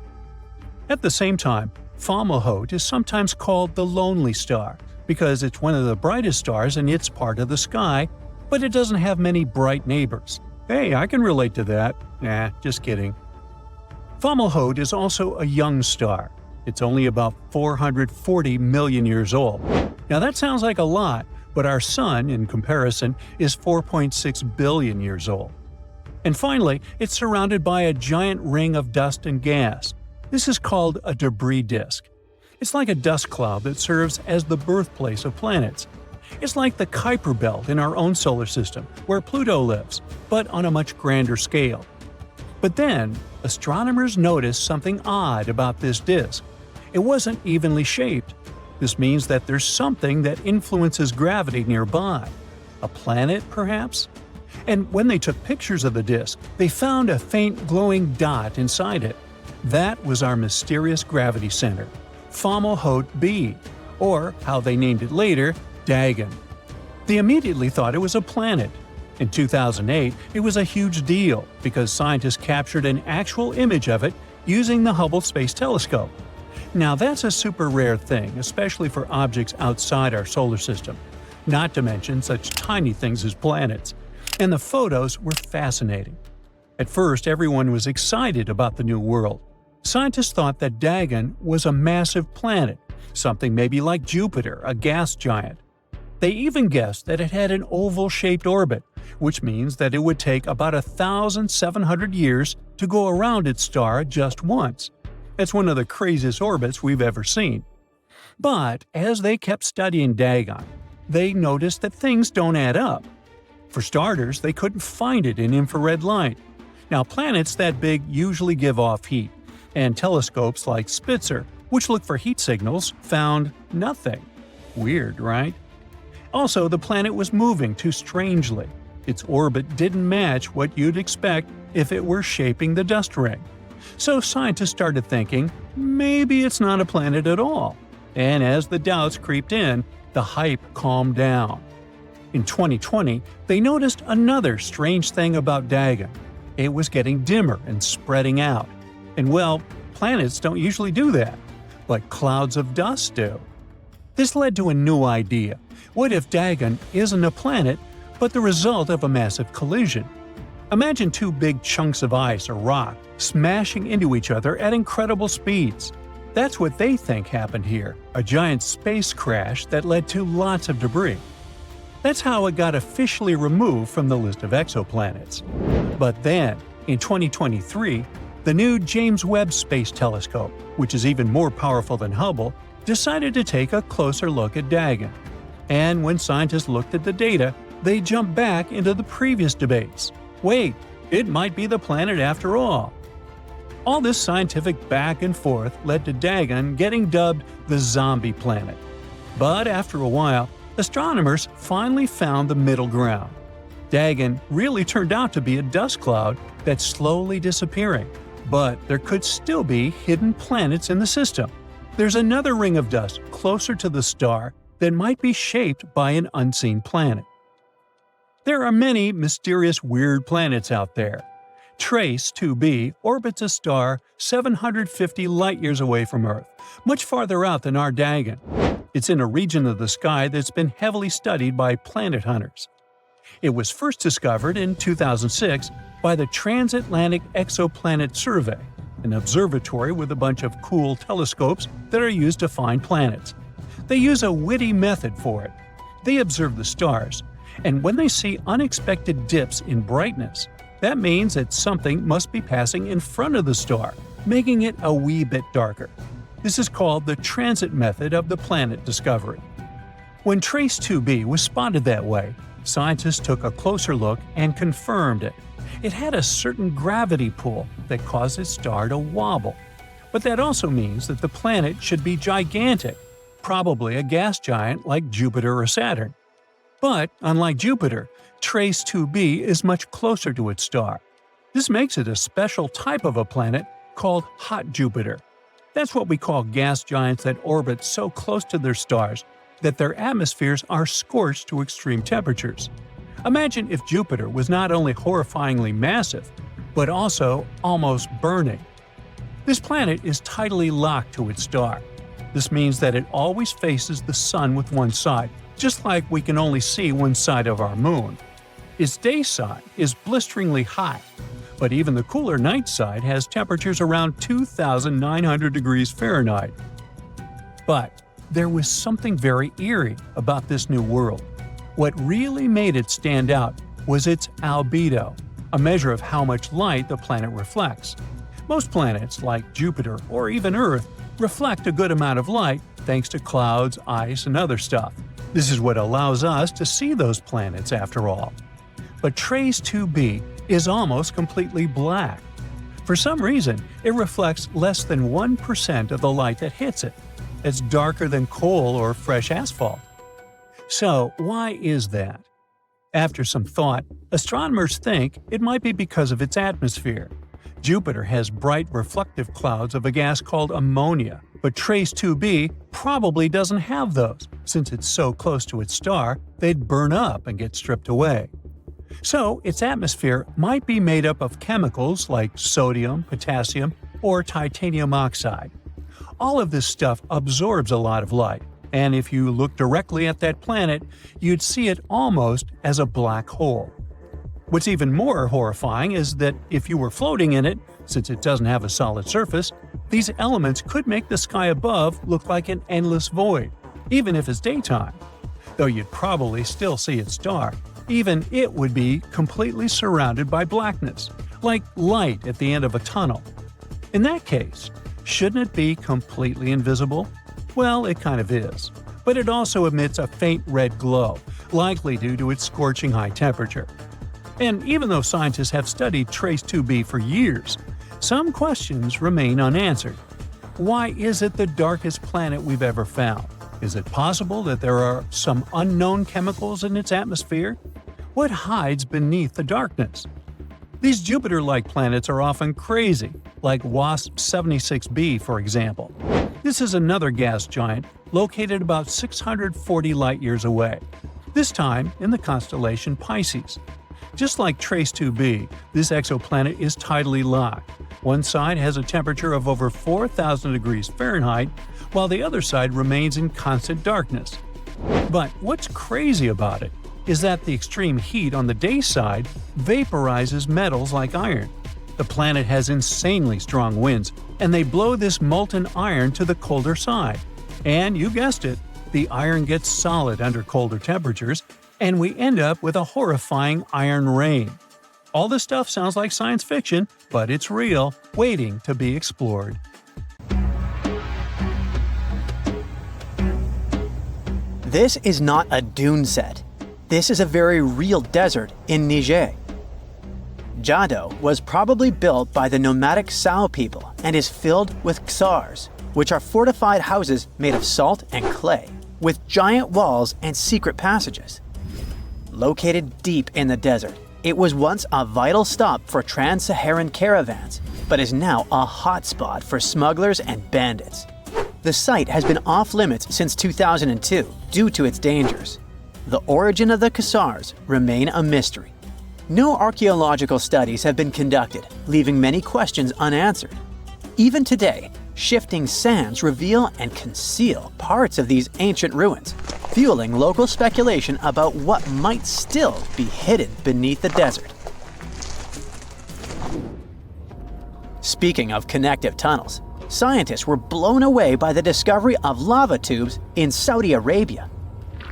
At the same time, Fomalhaut is sometimes called the lonely star because it's one of the brightest stars in its part of the sky, but it doesn't have many bright neighbors. Hey, I can relate to that. Nah, just kidding. Fomalhaut is also a young star. It's only about 440 million years old. Now that sounds like a lot, but our Sun, in comparison, is 4.6 billion years old. And finally, it's surrounded by a giant ring of dust and gas. This is called a debris disk. It's like a dust cloud that serves as the birthplace of planets. It's like the Kuiper Belt in our own solar system, where Pluto lives, but on a much grander scale. But then, astronomers noticed something odd about this disk. It wasn't evenly shaped. This means that there's something that influences gravity nearby. A planet, perhaps? And when they took pictures of the disk, they found a faint glowing dot inside it. That was our mysterious gravity center, Fomalhaut b, or how they named it later, Dagon. They immediately thought it was a planet. In 2008, it was a huge deal because scientists captured an actual image of it using the Hubble Space Telescope. Now that's a super rare thing, especially for objects outside our solar system, not to mention such tiny things as planets. And the photos were fascinating. At first, everyone was excited about the new world. Scientists thought that Dagon was a massive planet, something maybe like Jupiter, a gas giant. They even guessed that it had an oval-shaped orbit, which means that it would take about 1,700 years to go around its star just once. It's one of the craziest orbits we've ever seen. But as they kept studying Dagon, they noticed that things don't add up. For starters, they couldn't find it in infrared light. Now, planets that big usually give off heat, and telescopes like Spitzer, which look for heat signals, found nothing. Weird, right? Also, the planet was moving too strangely. Its orbit didn't match what you'd expect if it were shaping the dust ring. So scientists started thinking, maybe it's not a planet at all. And as the doubts creeped in, the hype calmed down. In 2020, they noticed another strange thing about Dagon. It was getting dimmer and spreading out. And well, planets don't usually do that, but clouds of dust do. This led to a new idea. What if Dagon isn't a planet, but the result of a massive collision? Imagine two big chunks of ice or rock smashing into each other at incredible speeds. That's what they think happened here, a giant space crash that led to lots of debris. That's how it got officially removed from the list of exoplanets. But then, in 2023, the new James Webb Space Telescope, which is even more powerful than Hubble, decided to take a closer look at Dagon. And when scientists looked at the data, they jumped back into the previous debates. Wait, it might be the planet after all. All this scientific back and forth led to Dagon getting dubbed the zombie planet. But after a while, astronomers finally found the middle ground. Dagon really turned out to be a dust cloud that's slowly disappearing, but there could still be hidden planets in the system. There's another ring of dust closer to the star that might be shaped by an unseen planet. There are many mysterious weird planets out there. Trace 2b orbits a star 750 light-years away from Earth, much farther out than our Dagon. It's in a region of the sky that's been heavily studied by planet hunters. It was first discovered in 2006 by the Transatlantic Exoplanet Survey, an observatory with a bunch of cool telescopes that are used to find planets. They use a witty method for it. They observe the stars, and when they see unexpected dips in brightness, that means that something must be passing in front of the star, making it a wee bit darker. This is called the transit method of the planet discovery. When Trace 2b was spotted that way, scientists took a closer look and confirmed it. It had a certain gravity pull that caused its star to wobble. But that also means that the planet should be gigantic, probably a gas giant like Jupiter or Saturn. But, unlike Jupiter, Trace 2b is much closer to its star. This makes it a special type of a planet called hot Jupiter. That's what we call gas giants that orbit so close to their stars that their atmospheres are scorched to extreme temperatures. Imagine if Jupiter was not only horrifyingly massive, but also almost burning. This planet is tidally locked to its star. This means that it always faces the sun with one side, just like we can only see one side of our moon. Its day side is blisteringly hot, but even the cooler night side has temperatures around 2,900 degrees Fahrenheit. But there was something very eerie about this new world. What really made it stand out was its albedo, a measure of how much light the planet reflects. Most planets, like Jupiter or even Earth, reflect a good amount of light thanks to clouds, ice, and other stuff. This is what allows us to see those planets after all. But Trace 2b is almost completely black. For some reason, it reflects less than 1% of the light that hits it. It's darker than coal or fresh asphalt. So, why is that? After some thought, astronomers think it might be because of its atmosphere. Jupiter has bright reflective clouds of a gas called ammonia, but Trace 2b probably doesn't have those. Since it's so close to its star, they'd burn up and get stripped away. So, its atmosphere might be made up of chemicals like sodium, potassium, or titanium oxide. All of this stuff absorbs a lot of light, and if you look directly at that planet, you'd see it almost as a black hole. What's even more horrifying is that if you were floating in it, since it doesn't have a solid surface, these elements could make the sky above look like an endless void, even if it's daytime. Though you'd probably still see its star, even it would be completely surrounded by blackness, like light at the end of a tunnel. In that case, shouldn't it be completely invisible? Well, it kind of is. But it also emits a faint red glow, likely due to its scorching high temperature. And even though scientists have studied Trace 2b for years, some questions remain unanswered. Why is it the darkest planet we've ever found? Is it possible that there are some unknown chemicals in its atmosphere? What hides beneath the darkness? These Jupiter-like planets are often crazy, like WASP 76b, for example. This is another gas giant located about 640 light-years away, this time in the constellation Pisces. Just like Trace 2b, this exoplanet is tidally locked. One side has a temperature of over 4,000 degrees Fahrenheit, while the other side remains in constant darkness. But what's crazy about it is that the extreme heat on the day side vaporizes metals like iron. The planet has insanely strong winds, and they blow this molten iron to the colder side. And you guessed it, the iron gets solid under colder temperatures, and we end up with a horrifying iron rain. All this stuff sounds like science fiction, but it's real, waiting to be explored. This is not a dune set. This is a very real desert in Niger. Jado was probably built by the nomadic Sao people and is filled with ksars, which are fortified houses made of salt and clay, with giant walls and secret passages. Located deep in the desert, it was once a vital stop for trans-Saharan caravans, but is now a hotspot for smugglers and bandits. The site has been off-limits since 2002 due to its dangers. The origin of the ksars remain a mystery. No archaeological studies have been conducted, leaving many questions unanswered. Even today, shifting sands reveal and conceal parts of these ancient ruins, fueling local speculation about what might still be hidden beneath the desert. Speaking of connective tunnels, scientists were blown away by the discovery of lava tubes in Saudi Arabia.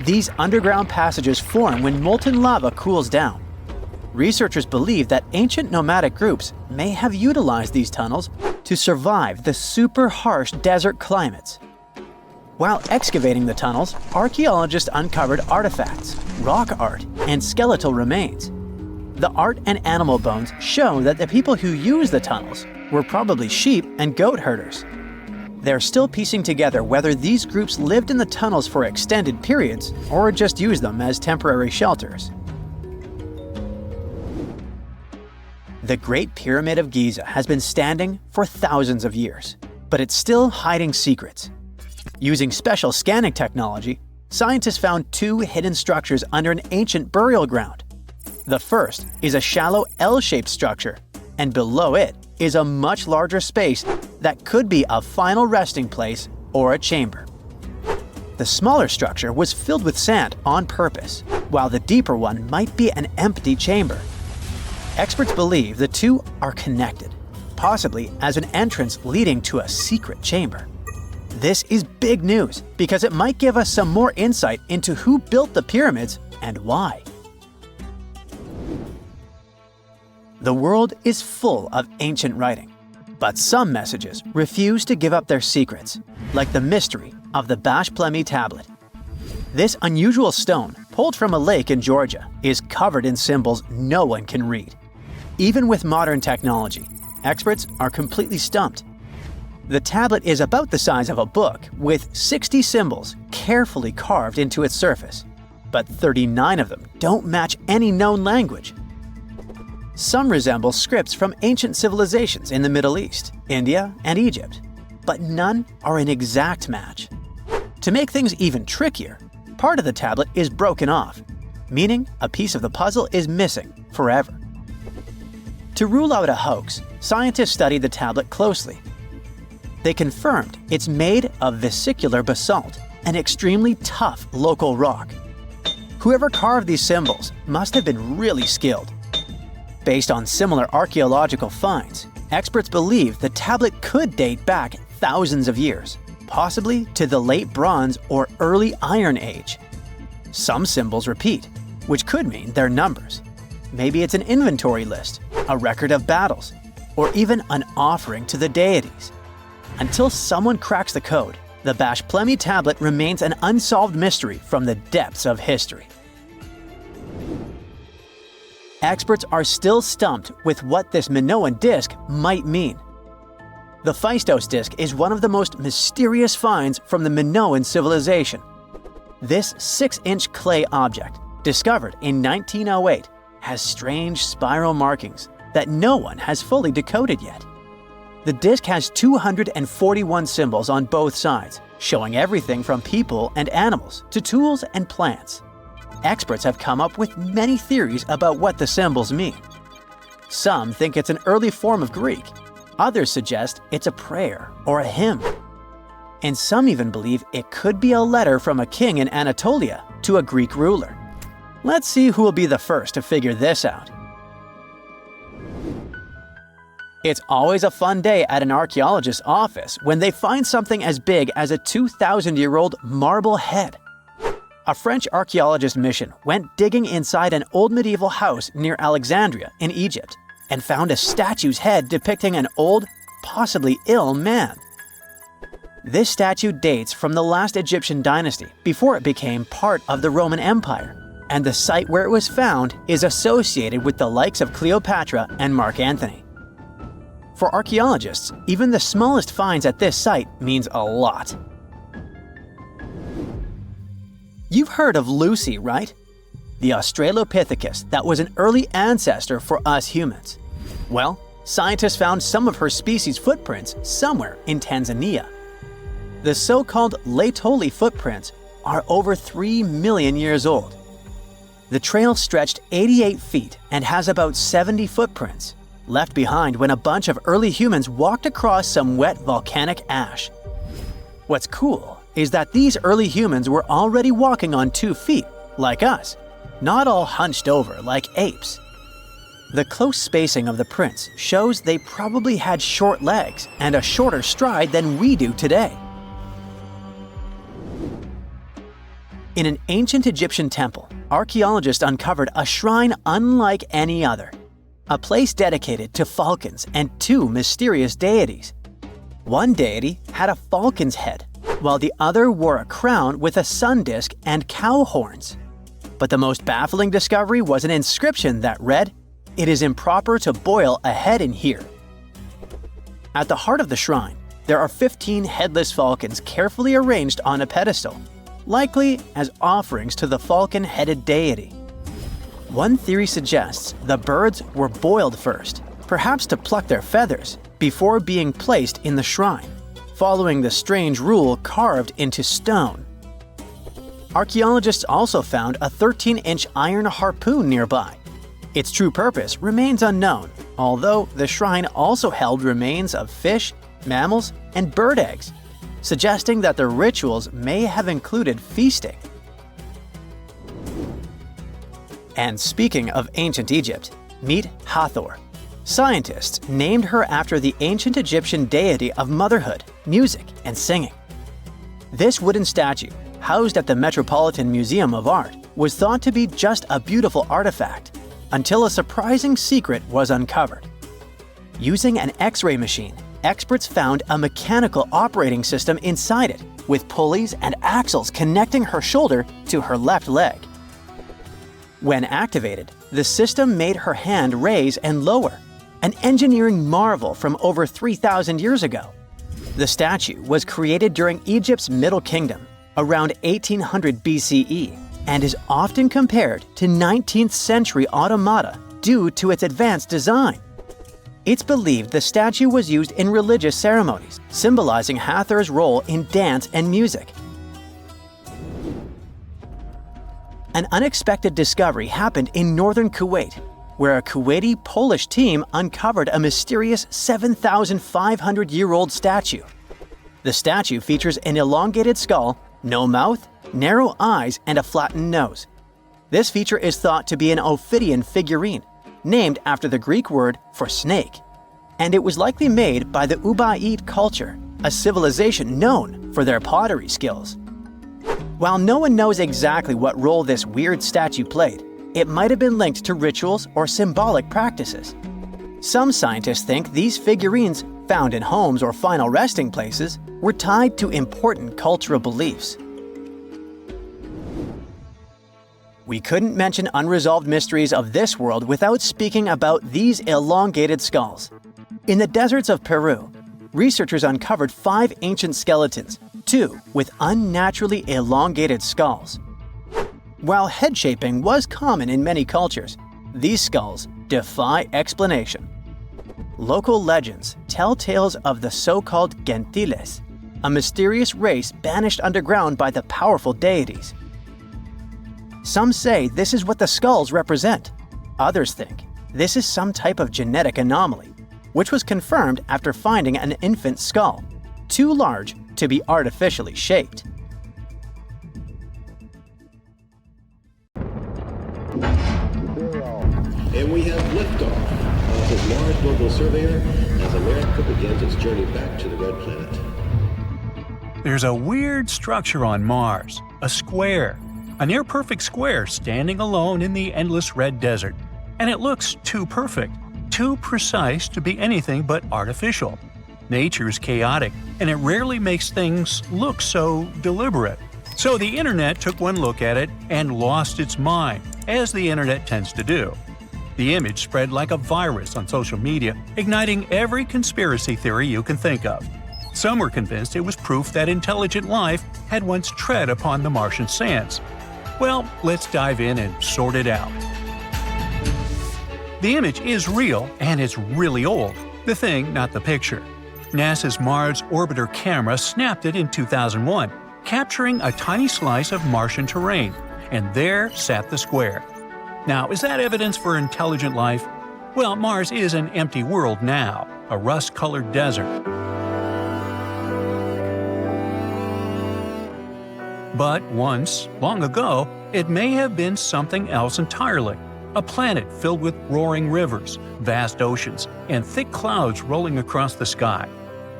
These underground passages form when molten lava cools down. Researchers believe that ancient nomadic groups may have utilized these tunnels to survive the super harsh desert climates. While excavating the tunnels, archaeologists uncovered artifacts, rock art, and skeletal remains. The art and animal bones show that the people who used the tunnels were probably sheep and goat herders. They're still piecing together whether these groups lived in the tunnels for extended periods or just used them as temporary shelters. The Great Pyramid of Giza has been standing for thousands of years, but it's still hiding secrets. Using special scanning technology, scientists found two hidden structures under an ancient burial ground. The first is a shallow L-shaped structure, and below it is a much larger space that could be a final resting place or a chamber. The smaller structure was filled with sand on purpose, while the deeper one might be an empty chamber. Experts believe the two are connected, possibly as an entrance leading to a secret chamber. This is big news because it might give us some more insight into who built the pyramids and why. The world is full of ancient writing, but some messages refuse to give up their secrets, like the mystery of the Bashplemi tablet. This unusual stone, pulled from a lake in Georgia, is covered in symbols no one can read. Even with modern technology, experts are completely stumped. The tablet is about the size of a book, with 60 symbols carefully carved into its surface, but 39 of them don't match any known language. Some resemble scripts from ancient civilizations in the Middle East, India, and Egypt, but none are an exact match. To make things even trickier, part of the tablet is broken off, meaning a piece of the puzzle is missing forever. To rule out a hoax, scientists studied the tablet closely. They confirmed it's made of vesicular basalt, an extremely tough local rock. Whoever carved these symbols must have been really skilled. Based on similar archaeological finds, experts believe the tablet could date back thousands of years, possibly to the late Bronze or early Iron Age. Some symbols repeat, which could mean they're numbers. Maybe it's an inventory list, a record of battles, or even an offering to the deities. Until someone cracks the code, the Bashplemi tablet remains an unsolved mystery from the depths of history. Experts are still stumped with what this Minoan disc might mean. The Phaistos disc is one of the most mysterious finds from the Minoan civilization. This 6-inch clay object, discovered in 1908, has strange spiral markings that no one has fully decoded yet. The disc has 241 symbols on both sides, showing everything from people and animals to tools and plants. Experts have come up with many theories about what the symbols mean. Some think it's an early form of Greek. Others suggest it's a prayer or a hymn. and some even believe it could be a letter from a king in Anatolia to a Greek ruler. Let's see who will be the first to figure this out. It's always a fun day at an archaeologist's office when they find something as big as a 2,000-year-old marble head. A French archaeologist mission went digging inside an old medieval house near Alexandria in Egypt and found a statue's head depicting an old, possibly ill man. This statue dates from the last Egyptian dynasty before it became part of the Roman Empire, and the site where it was found is associated with the likes of Cleopatra and Mark Antony. For archaeologists, even the smallest finds at this site means a lot. You've heard of Lucy, right? The Australopithecus that was an early ancestor for us humans. Well, scientists found some of her species' footprints somewhere in Tanzania. The so-called Laetoli footprints are over 3 million years old. The trail stretched 88 feet and has about 70 footprints, left behind when a bunch of early humans walked across some wet volcanic ash. What's cool is that these early humans were already walking on 2 feet, like us, not all hunched over like apes. The close spacing of the prints shows they probably had short legs and a shorter stride than we do today. In an ancient Egyptian temple, archaeologists uncovered a shrine unlike any other. A place dedicated to falcons and 2 mysterious deities. One deity had a falcon's head, while the other wore a crown with a sun disk and cow horns. But the most baffling discovery was an inscription that read, "It is improper to boil a head in here." At the heart of the shrine, there are 15 headless falcons carefully arranged on a pedestal, likely as offerings to the falcon-headed deity. One theory suggests the birds were boiled first, perhaps to pluck their feathers, before being placed in the shrine, following the strange rule carved into stone. Archaeologists also found a 13-inch iron harpoon nearby. Its true purpose remains unknown, although the shrine also held remains of fish, mammals, and bird eggs, suggesting that the rituals may have included feasting. And speaking of ancient Egypt, meet Hathor. Scientists named her after the ancient Egyptian deity of motherhood, music, and singing. This wooden statue, housed at the Metropolitan Museum of Art, was thought to be just a beautiful artifact, until a surprising secret was uncovered. Using an X-ray machine, experts found a mechanical operating system inside it, with pulleys and axles connecting her shoulder to her left leg. When activated, the system made her hand raise and lower, an engineering marvel from over 3,000 years ago. The statue was created during Egypt's Middle Kingdom, around 1800 BCE, and is often compared to 19th century automata due to its advanced design. It's believed the statue was used in religious ceremonies, symbolizing Hathor's role in dance and music. An unexpected discovery happened in northern Kuwait, where a Kuwaiti-Polish team uncovered a mysterious 7,500-year-old statue. The statue features an elongated skull, no mouth, narrow eyes, and a flattened nose. This feature is thought to be an Ophidian figurine, named after the Greek word for snake, and it was likely made by the Ubaid culture, a civilization known for their pottery skills. While no one knows exactly what role this weird statue played, it might have been linked to rituals or symbolic practices. Some scientists think these figurines, found in homes or final resting places, were tied to important cultural beliefs. We couldn't mention unresolved mysteries of this world without speaking about these elongated skulls. In the deserts of Peru, researchers uncovered 5 ancient skeletons, 2 with unnaturally elongated skulls. While head shaping was common in many cultures, these skulls defy explanation. Local legends tell tales of the so-called Gentiles, a mysterious race banished underground by the powerful deities. Some say this is what the skulls represent. Others think this is some type of genetic anomaly, which was confirmed after finding an infant skull, too large to be artificially shaped. And we have liftoff off of Mars Global Surveyor as America begins its journey back to the Red Planet. There's a weird structure on Mars, a square. A near-perfect square standing alone in the endless red desert. And it looks too perfect, too precise to be anything but artificial. Nature's chaotic, and it rarely makes things look so deliberate. So the internet took one look at it and lost its mind, as the internet tends to do. The image spread like a virus on social media, igniting every conspiracy theory you can think of. Some were convinced it was proof that intelligent life had once tread upon the Martian sands. Well, let's dive in and sort it out. The image is real, and it's really old. The thing, not the picture. NASA's Mars Orbiter camera snapped it in 2001, capturing a tiny slice of Martian terrain, and there sat the square. Now, is that evidence for intelligent life? Well, Mars is an empty world now, a rust-colored desert. But once, long ago, it may have been something else entirely. A planet filled with roaring rivers, vast oceans, and thick clouds rolling across the sky.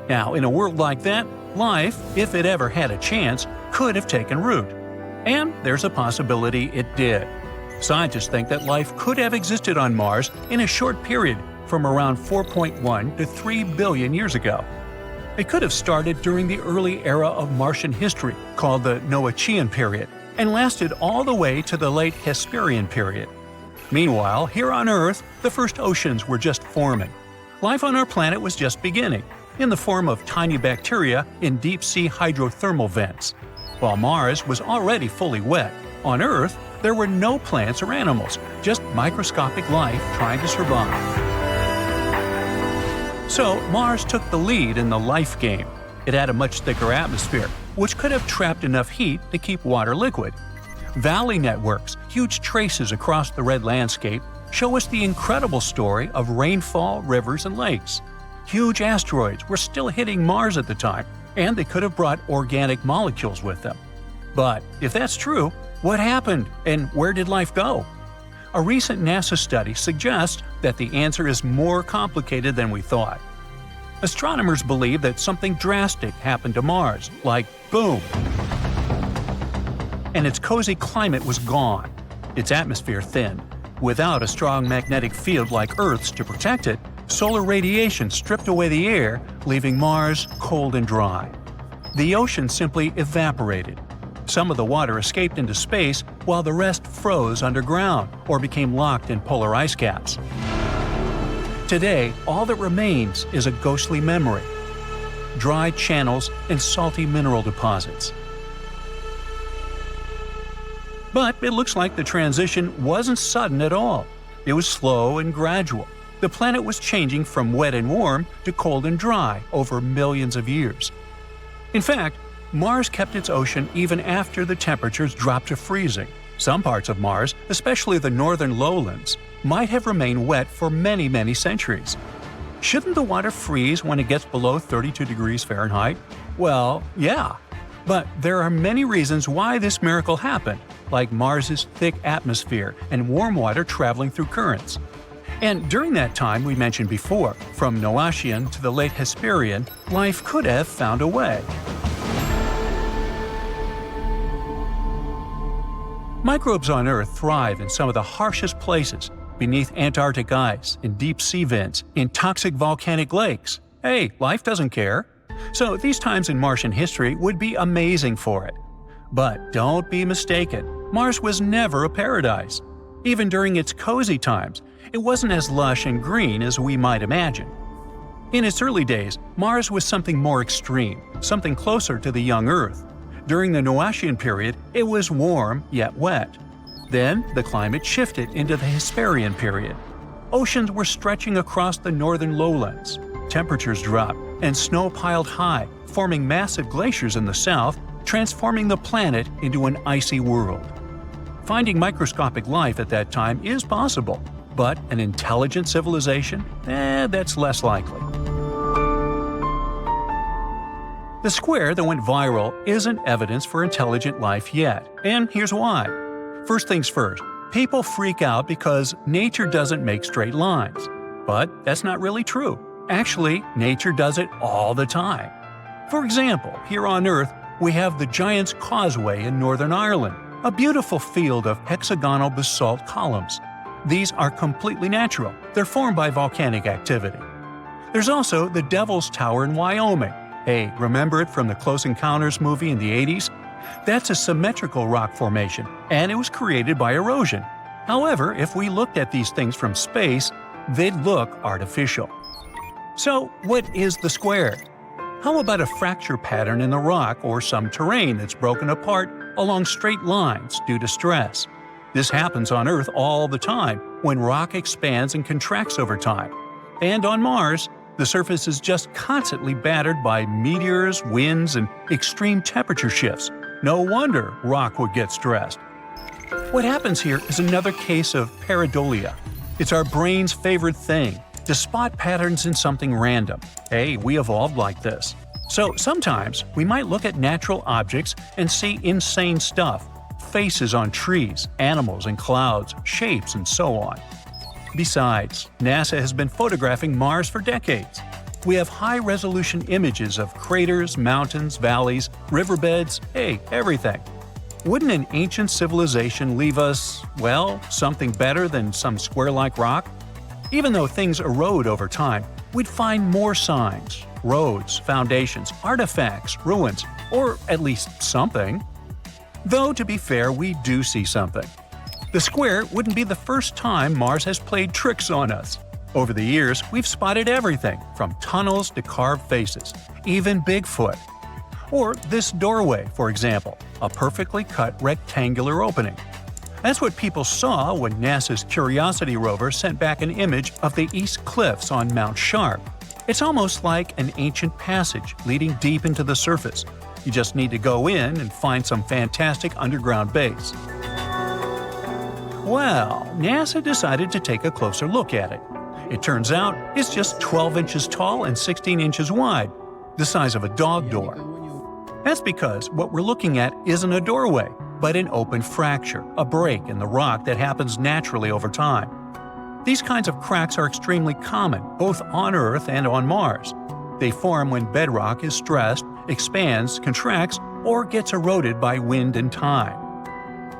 Now, in a world like that, life, if it ever had a chance, could have taken root. And there's a possibility it did. Scientists think that life could have existed on Mars in a short period from around 4.1 to 3 billion years ago. It could have started during the early era of Martian history, called the Noachian period, and lasted all the way to the late Hesperian period. Meanwhile, here on Earth, the first oceans were just forming. Life on our planet was just beginning, in the form of tiny bacteria in deep-sea hydrothermal vents. While Mars was already fully wet, on Earth, there were no plants or animals, just microscopic life trying to survive. So, Mars took the lead in the life game. It had a much thicker atmosphere, which could have trapped enough heat to keep water liquid. Valley networks, huge traces across the red landscape, show us the incredible story of rainfall, rivers, and lakes. Huge asteroids were still hitting Mars at the time, and they could have brought organic molecules with them. But if that's true, what happened, and where did life go? A recent NASA study suggests that the answer is more complicated than we thought. Astronomers believe that something drastic happened to Mars, like boom, and its cozy climate was gone, its atmosphere thinned. Without a strong magnetic field like Earth's to protect it, solar radiation stripped away the air, leaving Mars cold and dry. The ocean simply evaporated. Some of the water escaped into space while the rest froze underground or became locked in polar ice caps. Today, all that remains is a ghostly memory, dry channels and salty mineral deposits. But it looks like the transition wasn't sudden at all. It was slow and gradual. The planet was changing from wet and warm to cold and dry over millions of years. In fact, Mars kept its ocean even after the temperatures dropped to freezing. Some parts of Mars, especially the northern lowlands, might have remained wet for many, many centuries. Shouldn't the water freeze when it gets below 32 degrees Fahrenheit? Well, yeah. But there are many reasons why this miracle happened, like Mars's thick atmosphere and warm water traveling through currents. And during that time we mentioned before, from Noachian to the late Hesperian, life could have found a way. Microbes on Earth thrive in some of the harshest places, beneath Antarctic ice, in deep sea vents, in toxic volcanic lakes. Hey, life doesn't care. So these times in Martian history would be amazing for it. But don't be mistaken, Mars was never a paradise. Even during its cozy times, it wasn't as lush and green as we might imagine. In its early days, Mars was something more extreme, something closer to the young Earth. During the Noachian period, it was warm yet wet. Then, the climate shifted into the Hesperian period. Oceans were stretching across the northern lowlands. Temperatures dropped, and snow piled high, forming massive glaciers in the south, transforming the planet into an icy world. Finding microscopic life at that time is possible, but an intelligent civilization? That's less likely. The square that went viral isn't evidence for intelligent life yet, and here's why. First things first, people freak out because nature doesn't make straight lines. But that's not really true. Actually, nature does it all the time. For example, here on Earth, we have the Giant's Causeway in Northern Ireland, a beautiful field of hexagonal basalt columns. These are completely natural. They're formed by volcanic activity. There's also the Devil's Tower in Wyoming. Hey, remember it from the Close Encounters movie in the 80s? That's a symmetrical rock formation, and it was created by erosion. However, if we looked at these things from space, they'd look artificial. So, what is the square? How about a fracture pattern in the rock or some terrain that's broken apart along straight lines due to stress? This happens on Earth all the time when rock expands and contracts over time. And on Mars, the surface is just constantly battered by meteors, winds, and extreme temperature shifts. No wonder rock would get stressed. What happens here is another case of pareidolia. It's our brain's favorite thing, to spot patterns in something random. Hey, we evolved like this. So sometimes we might look at natural objects and see insane stuff. Faces on trees, animals in clouds, shapes, and so on. Besides, NASA has been photographing Mars for decades. We have high-resolution images of craters, mountains, valleys, riverbeds, hey, everything. Wouldn't an ancient civilization leave us, well, something better than some square-like rock? Even though things erode over time, we'd find more signs, roads, foundations, artifacts, ruins, or at least something. Though, to be fair, we do see something. The square wouldn't be the first time Mars has played tricks on us. Over the years, we've spotted everything, from tunnels to carved faces, even Bigfoot. Or this doorway, for example, a perfectly cut rectangular opening. That's what people saw when NASA's Curiosity rover sent back an image of the East Cliffs on Mount Sharp. It's almost like an ancient passage leading deep into the surface. You just need to go in and find some fantastic underground base. Well, NASA decided to take a closer look at it. It turns out it's just 12 inches tall and 16 inches wide, the size of a dog door. That's because what we're looking at isn't a doorway, but an open fracture, a break in the rock that happens naturally over time. These kinds of cracks are extremely common, both on Earth and on Mars. They form when bedrock is stressed, expands, contracts, or gets eroded by wind and time.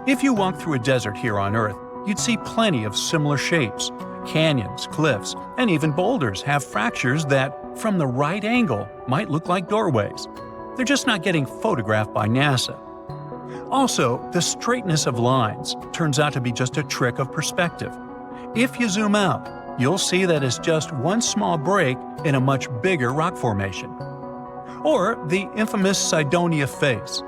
If you walk through a desert here on Earth, you'd see plenty of similar shapes. Canyons, cliffs, and even boulders have fractures that, from the right angle, might look like doorways. They're just not getting photographed by NASA. Also, the straightness of lines turns out to be just a trick of perspective. If you zoom out, you'll see that it's just one small break in a much bigger rock formation. Or the infamous Cydonia face.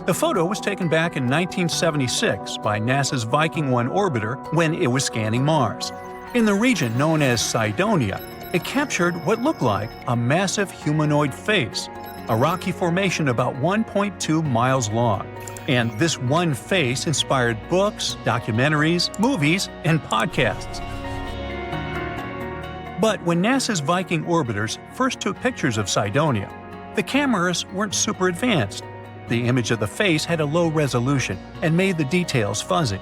The photo was taken back in 1976 by NASA's Viking 1 orbiter when it was scanning Mars. In the region known as Cydonia, it captured what looked like a massive humanoid face, a rocky formation about 1.2 miles long. And this one face inspired books, documentaries, movies, and podcasts. But when NASA's Viking orbiters first took pictures of Cydonia, the cameras weren't super advanced. The image of the face had a low resolution and made the details fuzzy.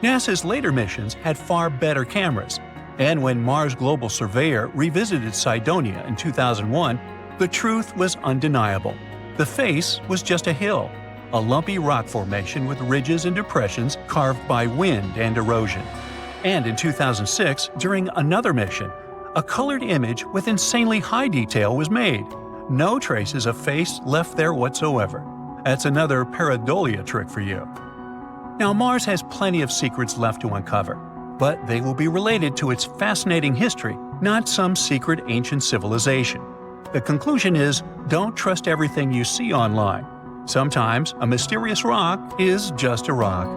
NASA's later missions had far better cameras, and when Mars Global Surveyor revisited Cydonia in 2001, the truth was undeniable. The face was just a hill, a lumpy rock formation with ridges and depressions carved by wind and erosion. And in 2006, during another mission, a colored image with insanely high detail was made. No traces of face left there whatsoever. That's another pareidolia trick for you. Now, Mars has plenty of secrets left to uncover, but they will be related to its fascinating history, not some secret ancient civilization. The conclusion is, don't trust everything you see online. Sometimes a mysterious rock is just a rock.